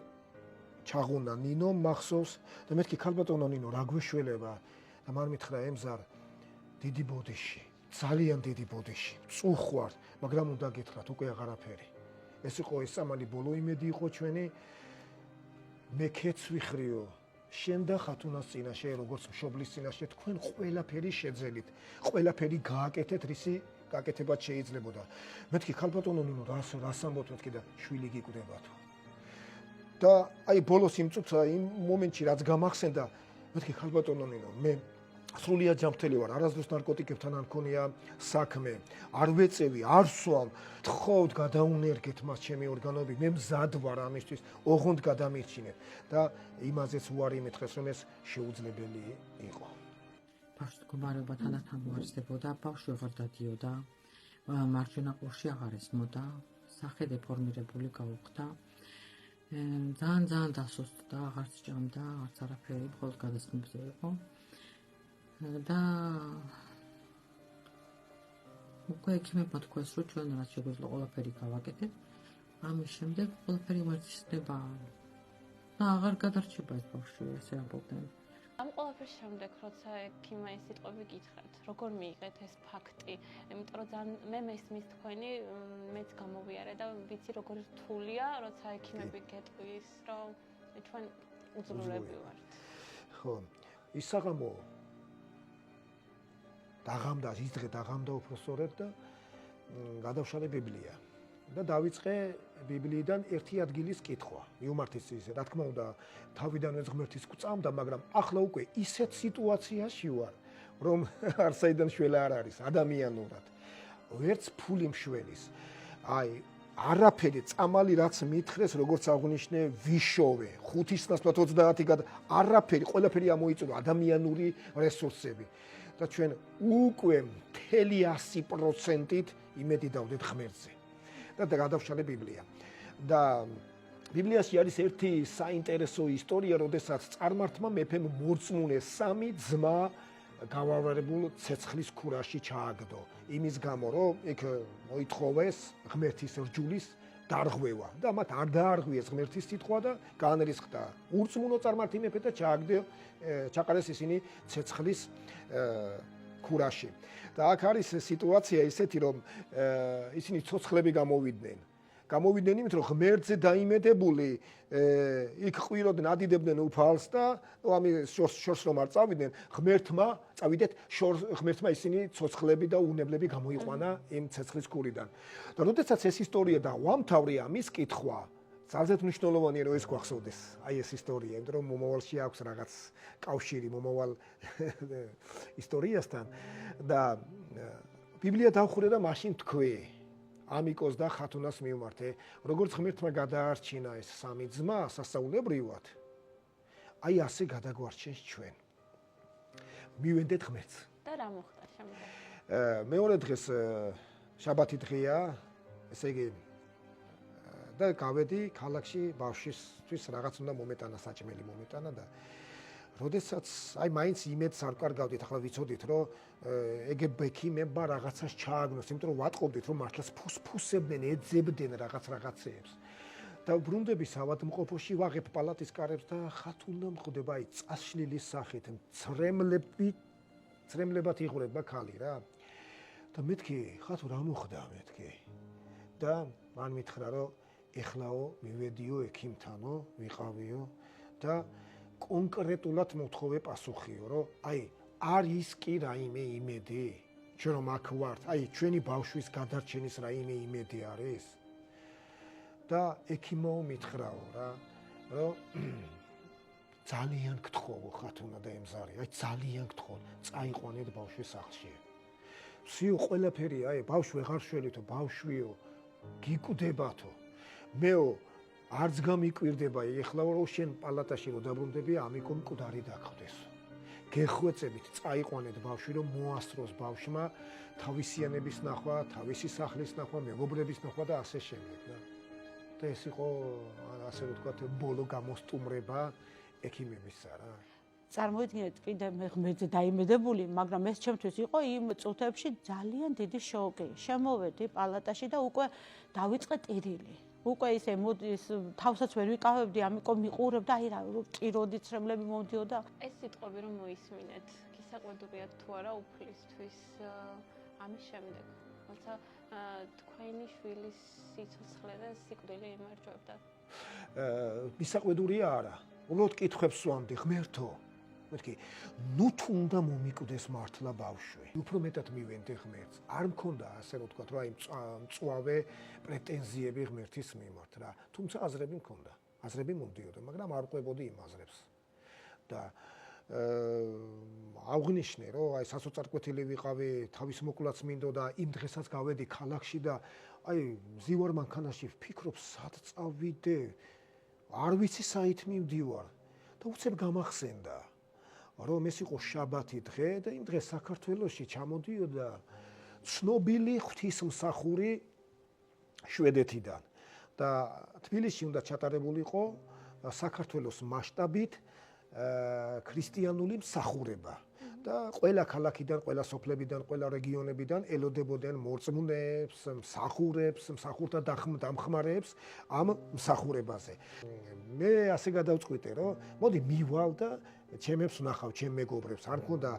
ჩაღუნა ნინო მახსოვს და მეთქი ქალბატონო ნინო რა გვეშველება და მან მითხრა ემზარ დიდი ბოდიში ძალიან დიდი ბოდიში წუხვარ მაგრამ უნდა გითხრათ უკვე აღარაფერი ეს იყო ეს სამალი ბოლო იმედი იყო ჩვენი მე ქეც ვიხრიო შენ და ხათუნას წინაშე როგორც მშობლის წინაშე თქვენ ყველაფერი შეძელით ყველაფერი გააკეთეთ რისი გაკეთებაც შეიძლებოდა მეთქი ქალბატონო ნინო რას ამბობთ მეთქი და შვილი გიკვდება თუ და აი ბოლოს იმ წუთს იმ მომენტში რაც გამახსენდა მეთქი ქალბატონო ნინო მე სრულიად ჯანმრთელი ვარ არასდროს ნარკოტიკებთან არ მქონია საქმე არ ვეწევი არ სვამ თხოვთ გადაუნერგეთ მას ჩემი ორგანოები მე მზად ვარ ამისთვის ოღონდ გადამირჩინეთ და იმაზეც უარი მეთქეს რომ ეს შეუძლებელი იყო ბავშვის მდგომარეობა თანდათან მოარსდებოდა ბავშვი აღარ დადიოდა მარჯვენა ყურში აღარ ესმოდა სახე დეფორმირებული გაუხდა ძალიან დასუსტდა აღარც ჭამდა არც არაფერი მხოლოდ გადასხმებზე იყო და უკვე ექიმებმა თქვეს რომ ჩვენ რაც შეგვიძლია ყველაფერი გავაკეთეთ ამის შემდეგ ყველაფერი მოიცდება და აღარ გადარჩება ეს ბავშვი ესე ამბობდნენ ამ ყველაფრის შემდეგ როცა ექიმმა ეს სიტყვები გითხრათ როგორ მიიღეთ ეს ფაქტი იმიტომ რომ ძალიან მე მესმის თქვენი მეც გამოვიარე და ვიცი როგორ რთულია როცა ექიმები გეტყვის რომ ჩვენ უძლურები ვართ ხო ის საღამო დაღამდა ის დღე დაღამდა უბრალოდ და გადავშალე ბიბლია და დავიწყე ბიბლიიდან ერთი ადგილის კითხვა მიუმართეს ისე რა თქმა უნდა თავიდანვე ღმერთის გვწამდა მაგრამ ახლა უკვე ისეთ სიტუაციაში ვარ რომ არსაიდან შველა არ არის ადამიანურად ვერც ფული მშველის აი არაფერი წამალი რაც მითხრეს როგორც აღნიშნე ვიშოვე 5-ის ნაცვლად 30 არაფერი ყველაფერი ამოიწურა ადამიანური რესურსები და ჩვენ უკვე 100%-ით იმედი დავდეთ ღმერთზე და გადავშალე ბიბლია და ბიბლიაში არის ერთი საინტერესო ისტორია, როდესაც წარმართმა მეფემ მორწმუნე 3 ძმა გავავარებულ ცეცხლის ქურაში ჩააგდო. იმის გამო, რომ იქ მოითხოვეს ღმერთის რჯულის დარღვევა და მათ არ დაარღვიეს ღმერთის სიტყვა და განრისხდა. ურწმუნო წარმართი მეფე და ჩაყარეს ისინი ცეცხლის ქურაში. და აქ არის სიტუაცია ისეთი, რომ ისინი ცოცხლები გამოვიდნენ იმით, რომ ღმერთზე დაიმედებული იქ ყვიროდნენ, ადიდებდნენ უფალს და ამის შორს რომ არ წავიდნენ, ღმერთმა ისინი ცოცხლები და უნებლები გამოიყვანა იმ ცეცხლის ქურიდან. და როდესაც ეს ისტორია და ვამთავრე ამის კითხვა, ძალზედ მნიშვნელოვანია რომ ეს გვახსოვდეს. აი ეს ისტორია, იმიტომ რომ მომავალში აქვს რაღაც კავშირი მომავალ ისტორიასთან და ბიბლია დავხურე და მაშინ თქვი ამიკოს და ხათუნას მიუმართე, როგორც ღმერთმა გადაარჩინა ეს 3 ძმა სასწაულებრივად, აი ასე გადაგვარჩენს ჩვენ. მივენდეთ ღმერთს. და რა მოხდა შემდეგ? მეორე დღეს შაბათი დღეა, ესე იგი და გავედი ქალაქში ბავშვისთვის რაღაც უნდა მომეტანა, საჭმელი მომეტანა და როდესაც აი მაინც იმედს არ კარგავდით, ახლა ვიცოდით რომ ეგებექიმებმა რაღაცას ჩააგნოს, იმიტომ რომ ვატყობდით რომ მართლაც ფუსფუსებდნენ, ეძებდნენ რაღაცეებს. და ბრუნდების ავადმყოფოში ვაღებ პალატის კარებს და ხათუნა მხვდება აი წაშლილის სახით, ცრემლებად იღურება ქალი რა. და მეთქი, ხათუ რა მოხდა მეთქი? და მან მითხრა რომ ეხლაო მივედიო ექიმთანო, ვიყავიო და კონკრეტულად მოთხოვე პასუხიო, რომ აი არის კი რაიმე იმედი ჩვენ რომ აქ ვართ, აი ჩვენი ბავშვის გადარჩენის რაიმე იმედი არის? და ექიმო მითხრაო რა, რომ ძალიან გთხოვო ხათუნა და ემზარი, აი ძალიან გთხოვ, წაიყვანეთ ბავშვის სახლში. სიო ყველაფერია, აი ბავშვი ვეღარ შველითო, ბავშვიო, გიკვდებათო. მეო არც გამიკვირდება, ეხლა რომ შენ პალატაში რო დაბრუნდები, ამიტომ მკვდარი დაგხვდეს. გეხვეწებით, წაიყვანეთ ბავშვი, რომ მოასწროს ბავშვმა თავისიანების ნახვა, თავისი სახლის ნახვა, მეგობრების ნახვა და ასე შემდეგ და. და ეს იყო ასე ვთქვათ ბოლო გამოსტუმრება ექიმებისა რა. წარმოიდგინეთ, კიდე მე ღმერთზე დაიმედებული, მაგრამ ეს ჩემთვის იყო იმ წუთებში ძალიან დიდი შოკი. შემოვედი პალატაში და უკვე დავიწყე ტირილი. უკვე ისე მოდის თავსაც ვერ ვიკავებდი, ამიტომ მიყურებდა, აი რა, ტიროდი ცრემლები მომდიოდა. ეს სიტყვები რომ მოისმინეთ, გისაყვედურია თუ არა უფლისთვის ამის შემდეგ. თუმცა თქვენი შვილის სიცოცხლე და სიკვდილი იმარჯვებდა. მისაყვედურია არა. უბრალოდ კითხვებს ვამდი, ღმერთო. მეთქი, ნუ თუ უნდა მომიკვდეს მართლა ბავშვი. უფრო მეტად მივენდი ღმერთს. არ მქონდა ასე რომ ვთქვათ, რომ აი მწვავე პრეტენზიები ღმერთის მიმართ რა. თუმცა აზრები მქონდა. აზრები მომდიოდა, მაგრამ არ ყვებოდი იმ აზრებს. და აღნიშნე, რომ აი სასოწარკვეთილი ვიყავი, თავის მოკვლაც მინდოდა, იმ დღესაც გავედი ქალაქში და აი მზივარ მანქანაში ვფიქრობ, სად წავიდე? არ ვიცი საით მივდივარ და უცებ გამახსენდა, რომ ეს იყო შაბათი დღე და იმ დღეს საქართველოში ჩამოდიოდა ცნობილი ღვთისმსახური შვედეთიდან და თბილისში უნდა ჩატარებულიყო საქართველოს მასშტაბით ქრისტიანული მსახურება და ყველა ქალაქიდან, ყველა სოფლებიდან, ყველა რეგიონებიდან ელოდებოდნენ მორწმუნეებს, მსახურებს, მსახურთა დამხმარეებს ამ მსახურებაზე. მე ასე გადავწყვიტე, რომ მოდი მივალ და ჩემებს ვნახავ, ჩემ მეგობრებს. არ მქონდა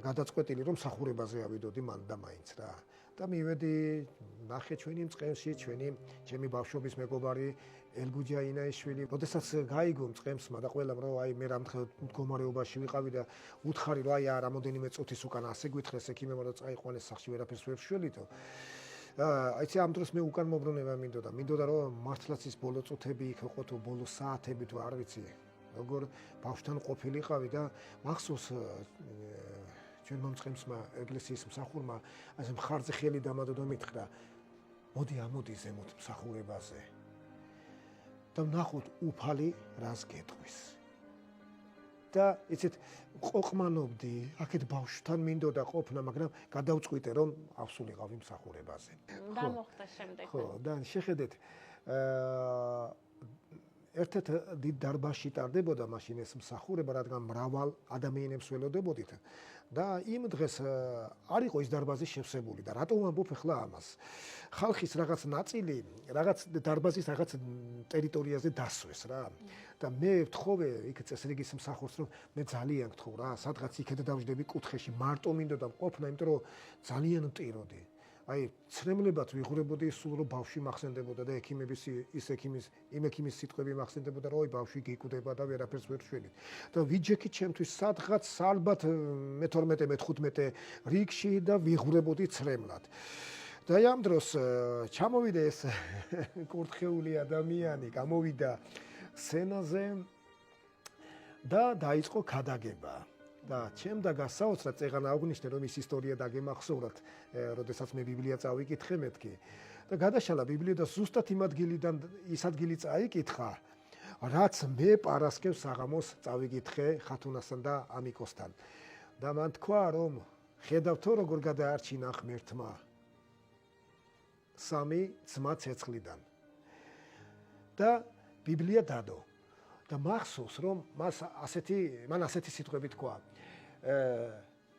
გადაწყვეტილი, რომ მსახურებაზე ავიდოდი მან და მაინც რა. და მივედი, ნახე ჩვენი მწყემსში, ჩემი ბავშვობის მეგობარი ელგუჯა ინაიშვილი, როდესაც გაიგო მწყემსმა და ყველამ, რომ აი მე რამთხელ მდგომარეობაში ვიყავი და უთხარი, რომ აი რამოდენიმე წუთის უკან ასე გვითხრეს ექიმებმა, რომ წაიყვანეს სახლში, ვერაფერს ვერ შველითო. აიცი ამ დროს მე უკან მობრუნება მინდოდა, რომ მართლაც ის ბოლო წუთები იქ იყო თუ ბოლო საათები თუ არ ვიცი, როგორ ბავშვთან ყოფილიყავი და მახსოვს ჩვენმა მწყემსმა ეკლესიის მსახურმა ასე მხარზე ხელი დამადო და მითხრა, მოდი ამოდი ზემოთ მსახურებაზე. და ვნახოთ უფალი რას გეტყვის. და იცით, ყოყმანობდი, აქეთ ბავშვთან მინდოდა ყოფნა, მაგრამ გადავწყვიტე, რომ ავსულიყავი მსახურებაზე. და მოხდა შემდეგ. ხო, და შეხედეთ, ერთ-ერთ დიდ დარბაზში ტარდებოდა მაშინ ეს მსახურება, რადგან მრავალ ადამიანებს ველოდებოდით. და იმ დღეს არ იყო ის დარბაზი შევსებული და რატომ ვამბობ ახლა ამას? ხალხის რაღაც ნაწილი, რაღაც დარბაზის რაღაც ტერიტორიაზე დასვეს რა. და მე ვთხოვე იქ წესრიგის მსახურს, რომ მე ძალიან გთხოვ რა, სადღაც იქეთ დავждები კუთხეში, მარტო მინდოდა ყოფნა, იმიტომ რომ ძალიან მტიროდი. აი, ცრემლებად ვიღურებოდი სულ რომ ბავშვი მახსენდებოდა და იმ ექიმის სიტყვები მახსენდებოდა, რომ ой ბავშვი გიკვდება და ვერაფერს ვერ შველით. და ვიჯექი ჩემთვის სადღაც ალბათ მე-12-მე-15 რიგში და ვიღურებოდი ცრემლად. და ამ დროს ჩამოვიდა ეს კურთხეული ადამიანი, გამოვიდა სცენაზე და დაიწყო ქადაგება. და ჩემ და გასაოცრად წეღან აღნიშნე, რომ ის ისტორია დაგემახსოვრათ, როდესაც მე ბიბლია წავიკითხე მეთქი. და გადაშალა ბიბლია და ზუსტად იმ ადგილიდან ის ადგილი წაიკითხა, რაც მე პარასკევს საღამოს წავიკითხე ხათუნასთან და ამიკოსთან. და მან თქვა, რომ ხედავთო როგორ გადაარჩინა ღმერთმა სამი ძმა ცეცხლიდან. და ბიბლია დადო. და მახსოვს, რომ მან ასეთი სიტყვები თქვა.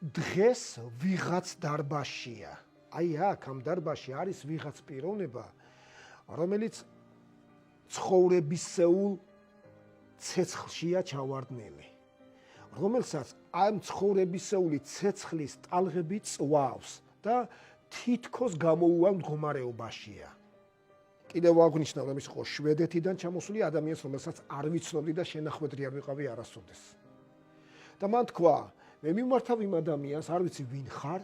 დღეს ვიღაც დარბაზშია. აი აქ ამ დარბაზში არის ვიღაც პიროვნება, რომელიც ცხოვრებისეულ ცეცხლშია ჩავარდნილი. რომელსაც ამ ცხოვრებისეული ცეცხლის ტალღები წვავს და თითქოს გამოუვალ მდგომარეობაშია. კიდევ აღნიშნავ, რომ ის იყო შვედეთიდან ჩამოსული ადამიანს, რომელსაც არ ვიცნობდი და შენახვედრი არ ვიყავი არასოდეს. და მან თქვა, მე მიმართავ იმ ადამიანს, არ ვიცი ვინ ხარ,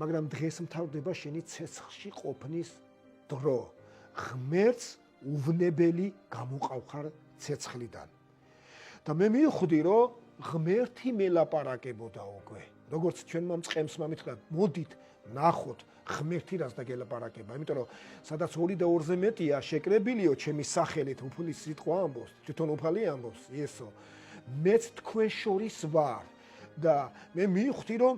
მაგრამ დღეს მთავრდება შენი ცეცხლში ყოფნის დრო. ღმერთს უვნებელი გამოყავხარ ცეცხლიდან. და მე მივხვდი, რომ ღმერთი მელაპარაკებოდა უკვე. როგორც ჩვენმა მწყემსმა მითხრა, მოდით ნახოთ ღმერთი რას დაგელაპარაკება. იმიტომ რომ სადაც 2 და 2-ზე მეტია შეკრებილიო ჩემი სახელით უფლის სიტყვა ამბობს, თვითონ უფალი ამბობს, იესო. მეც თქვენ შორის ვარ და მე მივხვდი, რომ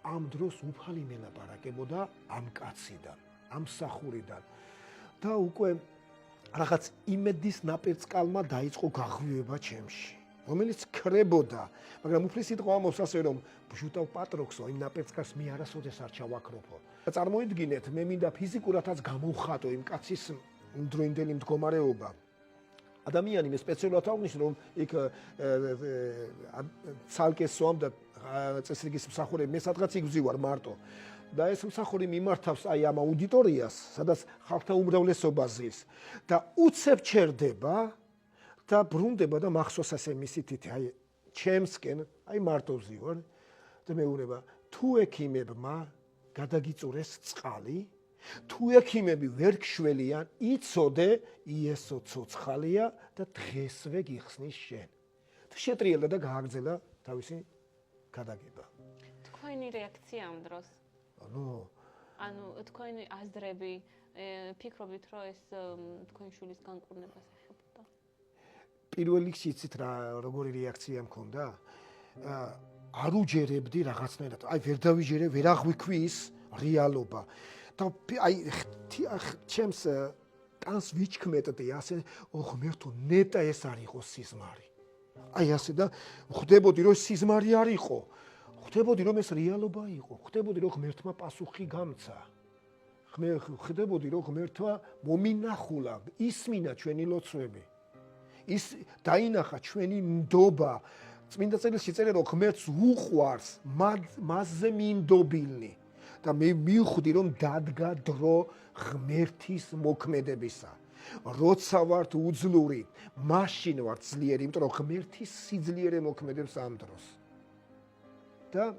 ამ დროს უფალი მელაპარაკებოდა ამ კაციდან, ამ მსახურიდან. და უკვე რაღაც იმედის ნაპერწკალმა დაიწყო გაღვივება ჩემში, რომელიც ქრებოდა, მაგრამ უფლის სიტყვა ამბობს ასე, რომ ბჟუტავ პატროქსო, იმ ნაპერწკალს მე არასოდეს არ ჩავაქროფო. და წარმოიდგინეთ, მე მინდა ფიზიკურადაც გამოვხატო იმ კაცის იმდროინდელი მდგომარეობა. ადამიანი მე სპეციალურად აღნიშნე, რომ იქ ცალკე სვამდა წესრიგის მსახურები, მე სადღაც იგზივარ მარტო. და ეს მსახური მიმართავს აი ამ აუდიტორიას, სადაც ხალხთა უმრავლესობა ზის და უცებ ჩერდება და ბრუნდება და მახსოვს ასე მისი თითი, აი ჩემსკენ, აი მარტო ვზივარ და მეუბნება, თუ ექიმებმა გადაგიწურეს წყალი, თუ ექიმები ვერ გშველიან, იცოდე, იესო ცოცხალია და დღესვე გიხსნის შენ. და შეტრიალდა და გააგრძელა თავისი გადაგება. თქვენი რეაქცია ამ დროს? ანუ თქვენი აზრები, ფიქრობთ, რომ ეს თქვენი შვილის განკურნებას ეხებოდა? პირველ რიგში იცით რა როგორი რეაქცია მქონდა? არ უჯერებდი რაღაცნაირად. აი ვერ დავიჯერე, ვერ აღვიქვი ის რეალობა. და აი ჩემს ტანს ვიჩქმედდი ასე, ღმერთო, ნეტა ეს არ იყოს სიზმარი. აი ასე და ხვდებოდი, რომ სიზმარი არ იყო. ხვდებოდი, რომ ეს რეალობა იყო. ხვდებოდი, რომ ღმერთმა პასუხი გამცა. ხვდებოდი, რომ ღმერთმა მომინახულა, ისმინა ჩვენი ლოცვები. ის დაინახა ჩვენი ნდობა. წმინდა წერილში წერია, რომ ღმერთს უყვარს მასზე მინდობილნი. და მე მივხვდი, რომ დადგა დრო ღმერთის მოქმედებისა. როცა ვართ უძლური, მაშინ ვართ ძლიერი, იმიტომ რომ ღმერთის სიძლიერე მოქმედებს ამ დროს. და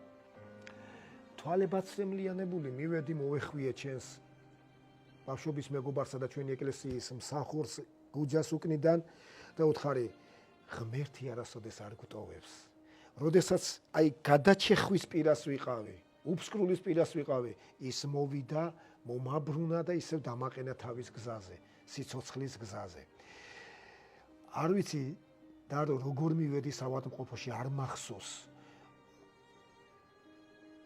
თვალებაცრემლიანებული მივედი მოვეხვიე ჩემს ბავშვობის მეგობარსა და ჩვენი ეკლესიის მსახურს გუჯას უკნიდან და უთხარი, ღმერთი არასოდეს არ გვტოვებს. როდესაც აი გადაჩეხვის პირას ვიყავი, უფსკრულის პირას ვიყავი, ის მოვიდა, მომაბრუნა და ისევ დამაყენა თავის გზაზე, სიცოცხლის გზაზე. არ ვიცი, დადო, როგორ მივედი საავადმყოფოში, არ მახსოვს.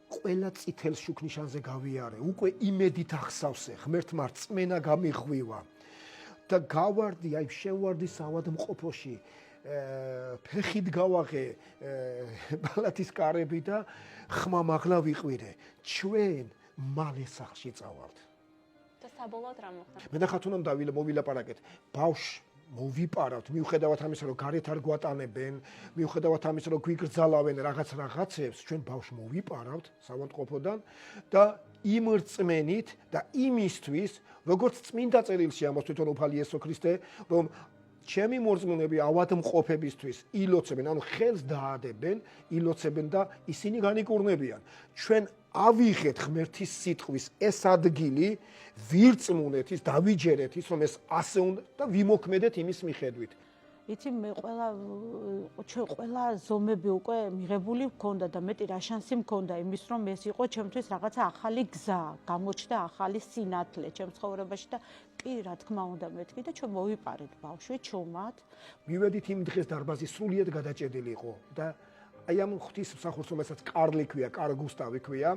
ყველა წითელ შუქნიშანზე გავიარე, უკვე იმედით ახსავსე, ღმერთმა რწმენა გამიღვივა და გავარდი, აი შევარდი საავადმყოფოში, ფეხით გავაღე ბალათის კარები და ხმამაღლა ვიყვირე. ჩვენ მალე სახლში წავართ. და საბოლოოდ რა მოხდა? მე და ხათუნამ მოვილაპარაკეთ. ბავშვ მოვიპარავთ, მიუხედავად ამისა, რომ გარეთ არ გვატანებენ, მიუხედავად ამისა, რომ გვიგრძალავენ რაღაცებს, ჩვენ ბავშვ მოვიპარავთ საავადმყოფოდან და იმ რწმენით და იმისთვის, როგორც წმინდა წერილში ამბობს თვითონ უფალი იესო ქრისტე, რომ ჩემი მორწმუნეები ავადმყოფებისთვის ილოცებენ, ანუ ხელს დაადებენ, ილოცებენ და ისინი განიკურნებიან. ჩვენ ავიღეთ ღმერთის სიტყვის ეს ადგილი, ვირწმუნეთ ის, დავიჯერეთ ის, რომ ეს ასე უნდა და ვიმოქმედეთ იმის მიხედვით. იცი მე ყველა ზომები უკვე მიღებული მქონდა და მეტი რა შანსი მქონდა იმის, რომ ეს იყო ჩემთვის რაღაცა ახალი გზა, გამოჩნდა ახალი სინათლე ჩემ ცხოვრებაში და კი რა თქმა უნდა მეთქი და ჩვენ მოვიპარეთ ბავშვი ჩუმად. მივედით იმ დღეს დარბაზი სრულიად გადაჭედილი იყო და აი ამ ღვთის მსახურს, რომელსაც კარლი ქვია, კარლ გუსტავი ქვია,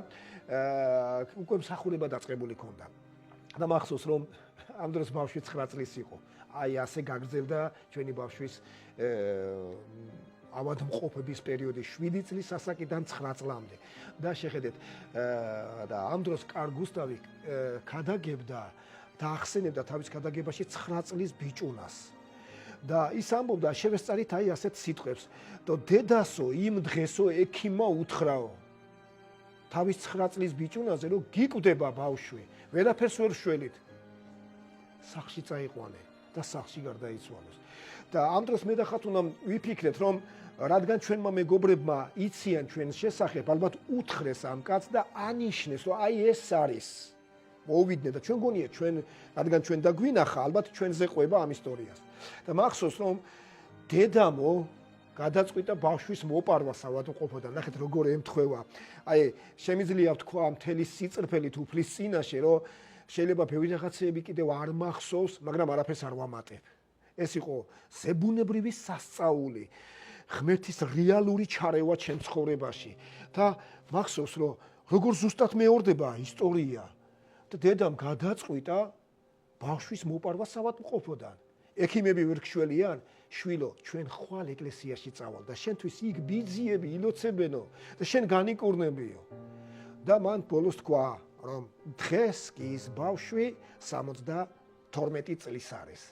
უკვე მსახურება დაწყებული ქონდა. და მახსოვს, რომ ამ დროს ბავშვი 9 წლის იყო. აი ასე გაგრძელდა ჩვენი ბავშვის ავადმყოფობის პერიოდი 7 წლის ასაკიდან 9 წლამდე. და შეხედეთ, და ამ დროს კარლ გუსტავი ქადაგებდა და ახსენებდა თავის ქადაგებაში 9 წლის ბიჭუნას. და ის ამბობდა, შევესწარით აი ასეთ სიტყვებს, და დედასო, იმ დღესო ექიმმა უთხრაო თავის 9 წლის ბიჭუნაზე, რომ გიკვდება ბავშვი, ვერაფერს ვერ შველით. სახლში წაიყვანე და სახლში გარდაიცვალოს. და ამ დროს მე და ხათუნამ ვიფიქრეთ, რომ რადგან ჩვენმა მეგობრებმა იციან ჩვენს შესახებ, ალბათ უთხრეს ამ კაცს და ანიშნეს, რომ აი ეს არის. მოვიდნენ და ჩვენ გონია ჩვენ, რადგან ჩვენ დაგვინახა, ალბათ ჩვენზე ყვება ამ ისტორიას. და მახსოვს, რომ დედამო გადაწყვიტა ბავშვის მოპარვა საავადმყოფოდან. ნახეთ როგორ ემთხვევა. აი შემიძლია ვთქვა მთელი სიწრფელით უფლის წინაშე, რომ შეიძლება ბევრი რაღაცები კიდევ არ მახსოვს, მაგრამ არაფერს არ ვამატებ. ეს იყო ზებუნებრივი სასწაული, ღმერთის რეალური ჩარევა ჩემ ცხოვრებაში და მახსოვს, რომ როგორ ზუსტად მეორდება ისტორია და დედამ გადაწყვიტა ბავშვის მოპარვა საავადმყოფოდან. ექიმები ვერ გშველიან, შვილო, ჩვენ ხვალ ეკლესიაში წავალ და შენთვის იქ ბიძიები ილოცებენო და შენ განიკურნებიო. და მან ბოლოს თქვა, რომ დღეს კი ის ბავშვი 72 წლის არის.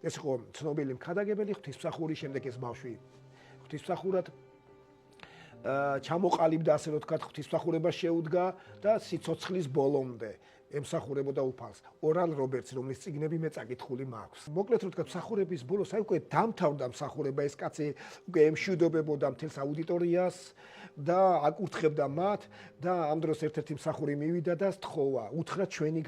ეს იყო ცნობილი მხადაგებელი ღვთისმსახური, შემდეგ ეს ბავშვი ღვთისმსახურად ჩამოყალიბდა, ასე რომ ვთქვათ, ღვთისმსახურება შეუდგა და სიცოცხლის ბოლომდე ემსახურებოდა უფალს. ორალ რობერტს, რომლის წიგნები მე წაკითხული მაქვს. მოკლედ რომ ვთქვათ, მსახურების ბოლოს აი უკვე დამთავრდა მსახურება, ეს კაცი უკვე ემშვიდობებოდა მთელს აუდიტორიას და აკურთხებდა მათ და ამ დროს ერთ-ერთი მსახური მივიდა და სთხოვა, უთხრა ჩვენი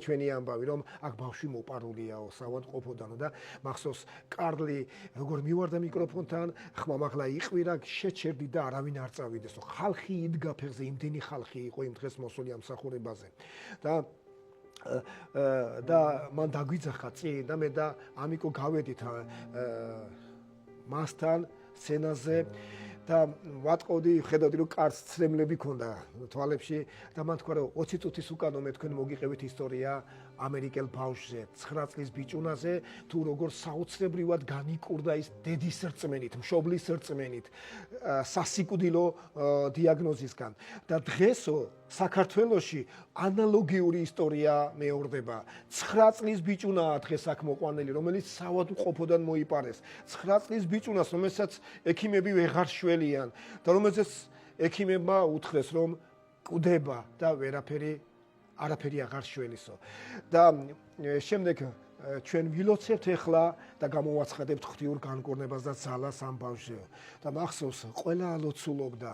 ჩვენი ამბავი, რომ აქ ბავშვი მოპარულიაო საავადმყოფოდანო და მახსოვს კარლი როგორ მივარდა მიკროფონთან, ხმამაღლა იყვირა, შეჩერდი და არავინ არ წავიდესო. ხალხი იდგა ფეხზე, იმდენი ხალხი იყო იმ დღეს მოსული ამ მსახურებაზე. და მან დაგვიძახა წინ და მე და ამიკო გავედით მასთან სცენაზე და ვატყოდი, ხედავდი რომ კარს ცრემლები ქონდა თვალებში და მან თქვა რომ 20 წუთის უკანო მე თქვენ მოგიყევით ისტორია ამერიკელ ბავშვზე 9 წლის ბიჭუნაზე თუ როგორ საოცრებრივად განიკურდა ის დედის რწმენით, მშობლის რწმენით სასიკვდილო დიაგნოზისგან და დღესო საქართველოში ანალოგიური ისტორია მეორდება. 9 წლის ბიჭუნაა დღეს აქ მოყვანილი, რომელიც საავადმყოფოდან მოიპარეს. 9 წლის ბიჭუნას, რომელსაც ექიმები ვეღარ შველიან და რომელსაც ექიმებმა უთხრეს, რომ კვდება და არაფერი აღარ შველისო. და შემდეგ ჩვენ ვილოცებთ ახლა და გამოვაცხადებთ ღვთიურ განკურნებას და ძალას ამ ბავშვზე. და მახსოვს, ყველა ალოცულობდა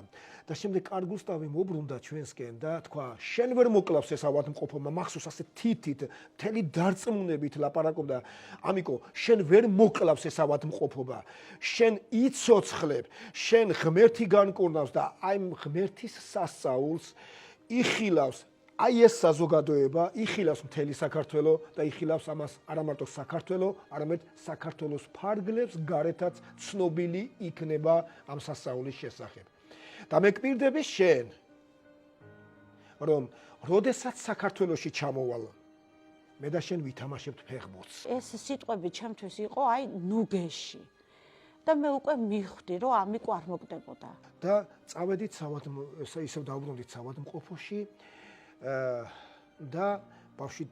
და შემდეგ კარგუსტავი მობრუნდა ჩვენსკენ და თქვა, შენ ვერ მოკლავს ეს ავადმყოფობა, მახსოვს ასე თითით, მთელი დარწმუნებით ლაპარაკობდა, ამიკო, შენ ვერ მოკლავს ეს ავადმყოფობა, შენ იცოცხლებ, შენ ღმერთი განკურნავს და აი ღმერთის სასწაულს იხილავს. აი ეს საზოგადოება იხილავს მთელი საქართველო და იხილავს ამას არა მარტო საქართველო, არამედ საქართველოს ფარგლებს გარეთაც ცნობილი იქნება ამ სასწაულის შესახებ. და მე გპირდები შენ, რომ როდესაც საქართველოში ჩამოვალ, მე და შენ ვითამაშებთ ფეხბურთს. ეს სიტყვები ჩემთვის იყო აი ნუგეში. და მე უკვე მივხვდი, რომ ამიკო არ მოკდებოდა. და წავედით ისევ დავბრუნდით საავადმყოფოში და ბავშვი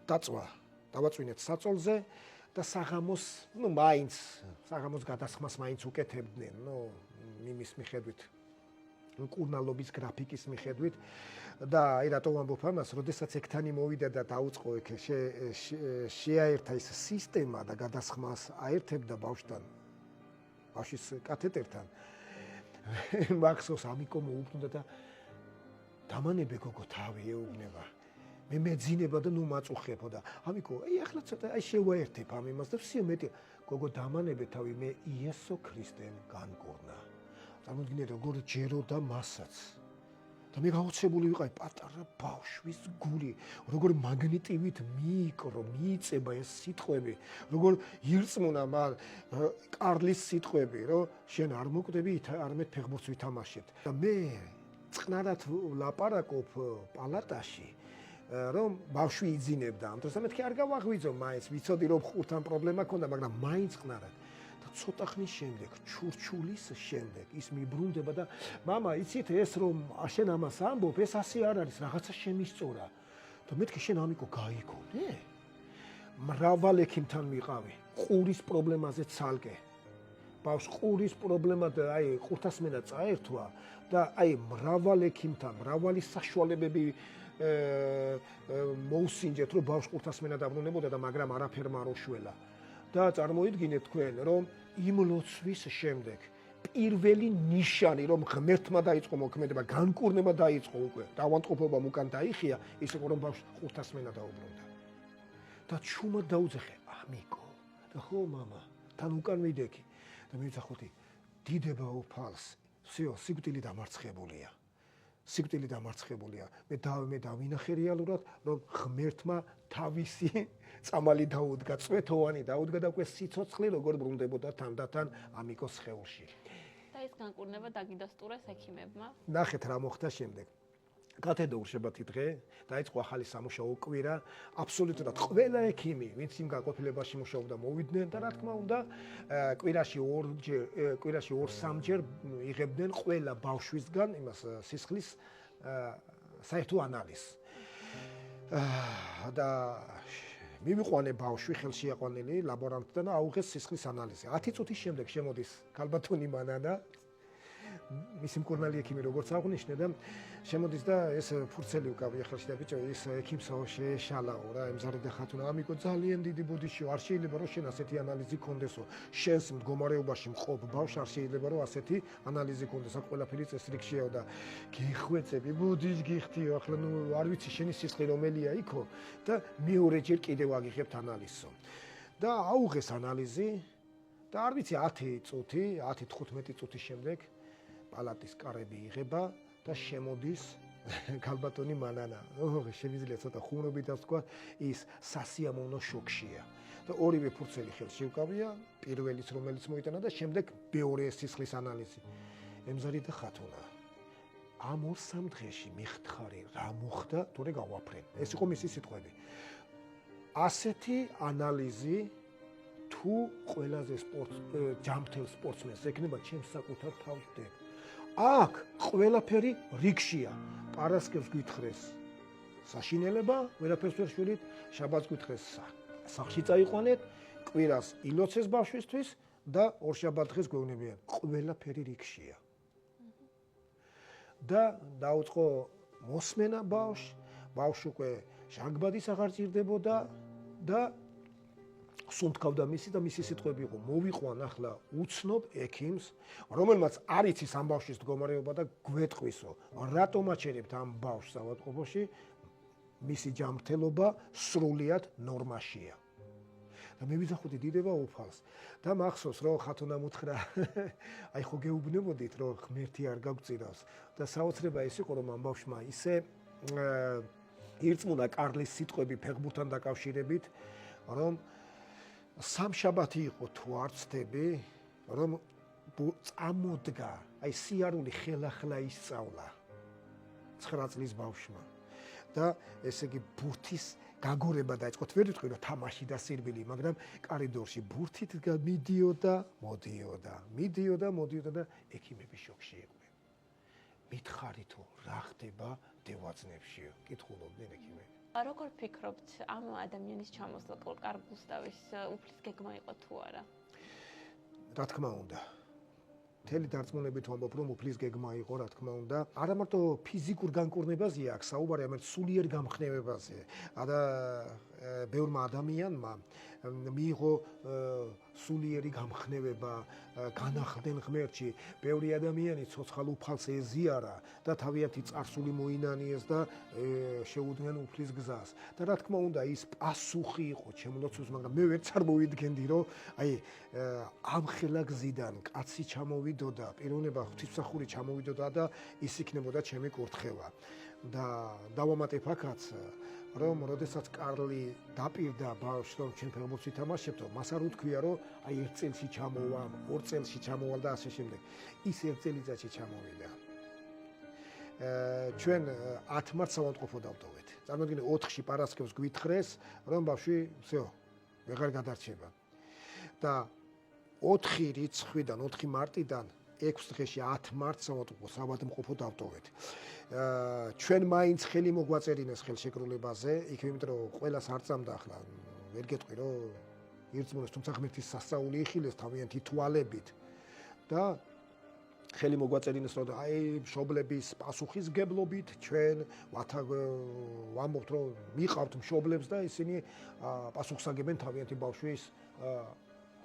დავაწვინეთ საწოლზე და საღამოს, მაინც საღამოს გადასხმას მაინც უკეთებდნენ, იმის მიხედვით, კურნალობის გრაფიკის მიხედვით და აი რატო ვამბობ ამას, როდესაც ექთანი მოვიდა და დაუწყო ეგ შეაერთა ის სისტემა და გადასხმას აერთებდა ბავშვთან, ბავშვის კათედერთან. მახსოვს ამიკო მოუბრუნდა და დამანებე გოგო თავი ეუბნება. მე მეძინება და მაწუხებო და ამიკო, ახლა ცოტა შევაერთებ ამ იმას და всё მეტი გოგო დამანებე თავი, მე იესო ქრისტემ განკურნა. წარმოიდგინეთ როგორ ჯეროდა მასაც. და მე გაოცებული ვიყავი პატარა ბავშვის გული, როგორ მაგნიტივით მიიწება ეს სიტყვები, როგორ ირწმუნა მან კარლის სიტყვები, რომ შენ არ მოკვდები, არამედ ფეხბურთს ვითამაშებთ. და მე წყნარად ლაპარაკობ პალატაში, რომ ბავშვი იძინებდა. ამ დროს მეთქი არ გავაღვიძო მაინც, ვიცოდი რომ ხურთან პრობლემა ქონდა, მაგრამ მაინც წყნარად. და ცოტა ხნის შემდეგ, ჩურჩულის შემდეგ ის მიბრუნდება და მამა, იცით ეს რომ შენ ამას ამბობ, ეს ასე არ არის, რაღაცა შემისწორა. და მეთქი შენ ამიკო გაიგონე? მრავალ ექიმთან ვიყავი, ყურის პრობლემაზე ცალკე. ბავშვს ყურის პრობლემა და აი ყურთასმენა წაერთვა და აი მრავალ ექიმთან, მრავალი საშუალებები მოусინჯეთ, რომ ბავშვს ყურთასმენა დაბრუნებოდა და მაგრამ არაფერმა არ უშველა. და წარმოიდგინეთ თქვენ, რომ იმ ლოცვის შემდეგ პირველი ნიშანი, რომ ღმერთმა დაიწყო მოქმედება, განკურნება დაიწყო უკვე, დავანტყოფობამ უკან დაიხია, ის იყო რომ ბავშვს ხუთასმენა დაუბრუნდა. და ჩუმად დაუძახე, ამიკო. და ხო მამა, თან უკან ვიდექი. და მივიძახოთი, დიდება უფალს, სიკვდილი დამარცხებულია. სიკვდილი დამარცხებულია. მე დავინახე რეალურად, რომ ღმერთმა თავისი წამალი დაუდგა, წვეთოვანი დაუდგა და უკვე სიცოცხლე როგორ ბრუნდებოდა თანდათან ამიკოს სხეულში. და ეს განკურნება დაგიდასტურეს ექიმებმა. ნახეთ რა მოხდა შემდეგ. კათედრულ შაბათი დღე დაიწყო ახალი სამუშაო კვირა. აბსოლუტურად ყველა ექიმი, ვინც იმ განყოფილებაში მუშაობდა, მოვიდნენ და რა თქმა უნდა, კვირაში 2-3ჯერ იღებდნენ ყველა ბავშვისგან იმას სისხლის საერთო ანალიზს. და მივიყვანე ბავშვი ხელშეაყვანილი ლაბორანტთან და აუღეს სისხლის ანალიზი. 10 წუთის შემდეგ შემოდის ქალბატონი მანანა, მისი მკურნალი ექიმი როგორც აღნიშნე და შემოდის და ეს ფურცელი უკავია ხელში და ბიჭო ის ექიმსო შეეშალაო რა ემზარდა ხათუნა ამიკო ძალიან დიდი ბუდიშო არ შეიძლება რომ შენ ასეთი ანალიზი კონდესო შენს მდგომარეობაში მყოფ ბავშვს არ შეიძლება რომ ასეთი ანალიზი კონდეს აქ ყველაფერი წესრიგშიაო და გიხვეწები ბუდიშ გიხდიო ახლა ნუ არ ვიცი შენი სისხლი რომელია იქო და მეორეჯერ კიდევ აგიხებთ ანალიზსო და აუღეს ანალიზი და არ ვიცი 10 წუთი 10-15 წუთის შემდეგ პალატის კარები იღება და შემოდის ქალბატონი მანანა. Შემიძლია ცოტა ხუმრობითაც თქვა, ის სასიამოვნო შოკშია. და ორივე ფურცელი ხელში უკავია, პირველიც რომელიც მოიტანა და შემდეგ მეორე სისხლის ანალიზი. ემზარდა ხათუნა. ამ 2-3 დღეში მიხთხარი რა მოხდა, თორე გავაფრენ. ეს იყო მისი სიტყვები. ასეთი ანალიზი თუ ყველაზე ჯამთელ სპორტსმენს ექნება ჩემს საკუთარ თავს ვდებ. აქ ყველაფერი რიგშია. პარასკევს გითხრეს საშინელება, ვერაფერს ვერ შვილით, შაბათს გითხრეს სახში წაიყვანეთ, კვირას ილოცეს ბავშვისთვის და ორშაბათ დღეს გვეუბნებიან. ყველაფერი რიგშია. და დაუწყო მოსმენა ბავშვი უკვე ჟანგბადის აღარ ჭირდებოდა და სუნთქავდა მისი და მისი სიტყვები იყო მოვიყვან ახლა უცნობ ექიმს რომელმაც არ იცის ამ ბავშვის მდგომარეობა და გვეტყვისო რატომ აჩერებთ ამ ბავშვს ავადმყოფოში მისი ჯანმრთელობა სრულიად ნორმაშია და მე ვიძახოდი დიდება უფალს და მახსოვს რომ ხათუნამ უთხრა აი ხო გეუბნებოდით რომ ღმერთი არ გაგწირავს და საოცრება ის იყო რომ ამ ბავშვმა ისე ირწმუნა კარლის სიტყვები ფეხბურთთან დაკავშირებით რომ სამშაბათი იყო თუ არ ვცდები, რომ წამოდგა, აი სიარული ხელახლა ისწავლა 9 წლის ბავშვმა. და ესე იგი ბურთის გაგორება დაიწყო. ვერ ვიტყვი რომ თამაში და სირბილი, მაგრამ კორიდორში ბურთით მიდიოდა და ექიმები შოკში იყვნენ. მითხარი თუ რა ხდება დევაძნებშიო? კითხულობდნენ ექიმები. როგორ ფიქრობთ, ამ ადამიანის ჩამოსვლა კარგუსტავის უფლის გეგმა იყო თუ არა? რა თქმა უნდა. მთელი დარწმუნებით ვამბობ, რომ უფლის გეგმა იყო, რა თქმა უნდა. არა მარტო ფიზიკურ განკურნებაზე აქვს საუბარი, არამედ სულიერ გამხნევებაზე. და ბევრმა ადამიანმა მიიღო სულიერი გამხნევება, განახლდნენ ღმერთში. ბევრი ადამიანი ცოცხალ უფალს ეზიარა და თავიანთი წარსული მოინანიეს და შეუდგნენ უფლის გზას. და რა თქმა უნდა, ის პასუხი იყო ჩემლოცვის, მაგრამ მე ვერც არ მოვიდგენდი, რომ აი ამ ხელა გზიდან კაცი ჩამოვიდოდა, პიროვნება ღვთისმსახური ჩამოვიდოდა და ის იქნებოდა ჩემი კურთხევა. და დავამატებ აქაც რომ როდესაც კარლი დაპირდა ბავშვს რომ ჩვენ ფეხბურთს ვითამაშებთო, მას არ უთქვია რომ აი 1 წელში ჩამოვა, 2 წელში ჩამოვალ და ასე შემდეგ. ის 1 წელიწადში ჩამოვიდა. ჩვენ 10 მარტს ავადმყოფო დავტოვეთ. წარმოგიდგენთ 4-ში პარასკევს გვითხრეს რომ ბავშვი всё, ვეღარ გადარჩება. და 4 რიცხვიდან 4 მარტიდან 6 დღეში 10 მარტს ავადმყოფო დავტოვეთ. ჩვენ მაინც ხელი მოგვაწერინეს ხელშეკრულებაზე, იქ იმიტომ რომ ყველას არ წამდა ახლა, ვერ გეტყვი რომ ირწმუნოს, თუმცა ღმერთის სასწაული იხილეს თავიანთი თვალებით და ხელი მოგვაწერინეს რომ აი მშობლების პასუხისგებლობით ჩვენ ვამბობთ რომ მიყავთ მშობლებს და ისინი პასუხს აგებენ თავიანთი ბავშვის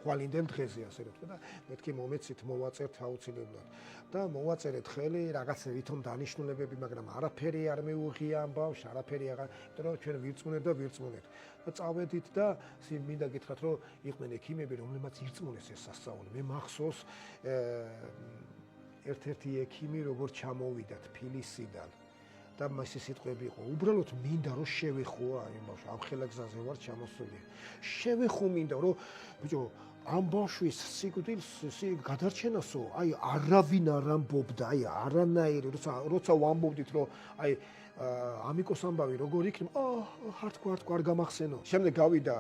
ხვალინდელ დღეზე ასე რომ და მეთქი მომეცით მოვაწერთ აუცილებლად და მოვაწერეთ ხელი რაღაც ვითომ დანიშნულებები მაგრამ არაფერი არ მეუღია ამ ბავშვს არაფერი აღარ იმიტომ რომ ჩვენ ვირწმუნეთ და წავედით და მინდა გითხრათ რომ იყვნენ ექიმები რომლებმაც ირწმუნეს ეს სასწაული მე მახსოვს ერთ-ერთი ექიმი როგორც ჩამოვიდა თბილისიდან და მასე სიტყვები იყო უბრალოდ მინდა რომ შევეხო აი ბავშვ ამ ხელაგზაზე ვარ ჩამოსული შევეხო მინდა რომ ბიჭო ამ ბავშვის სიკვდილს გადარჩენასო აი არავინ არ ამბობდა აი არანაირი როცა ვამბობდით რომ აი ამიკოს ამბავი როგორ იქნება ჰარდკორ გამახსენო შემდეგ გავიდა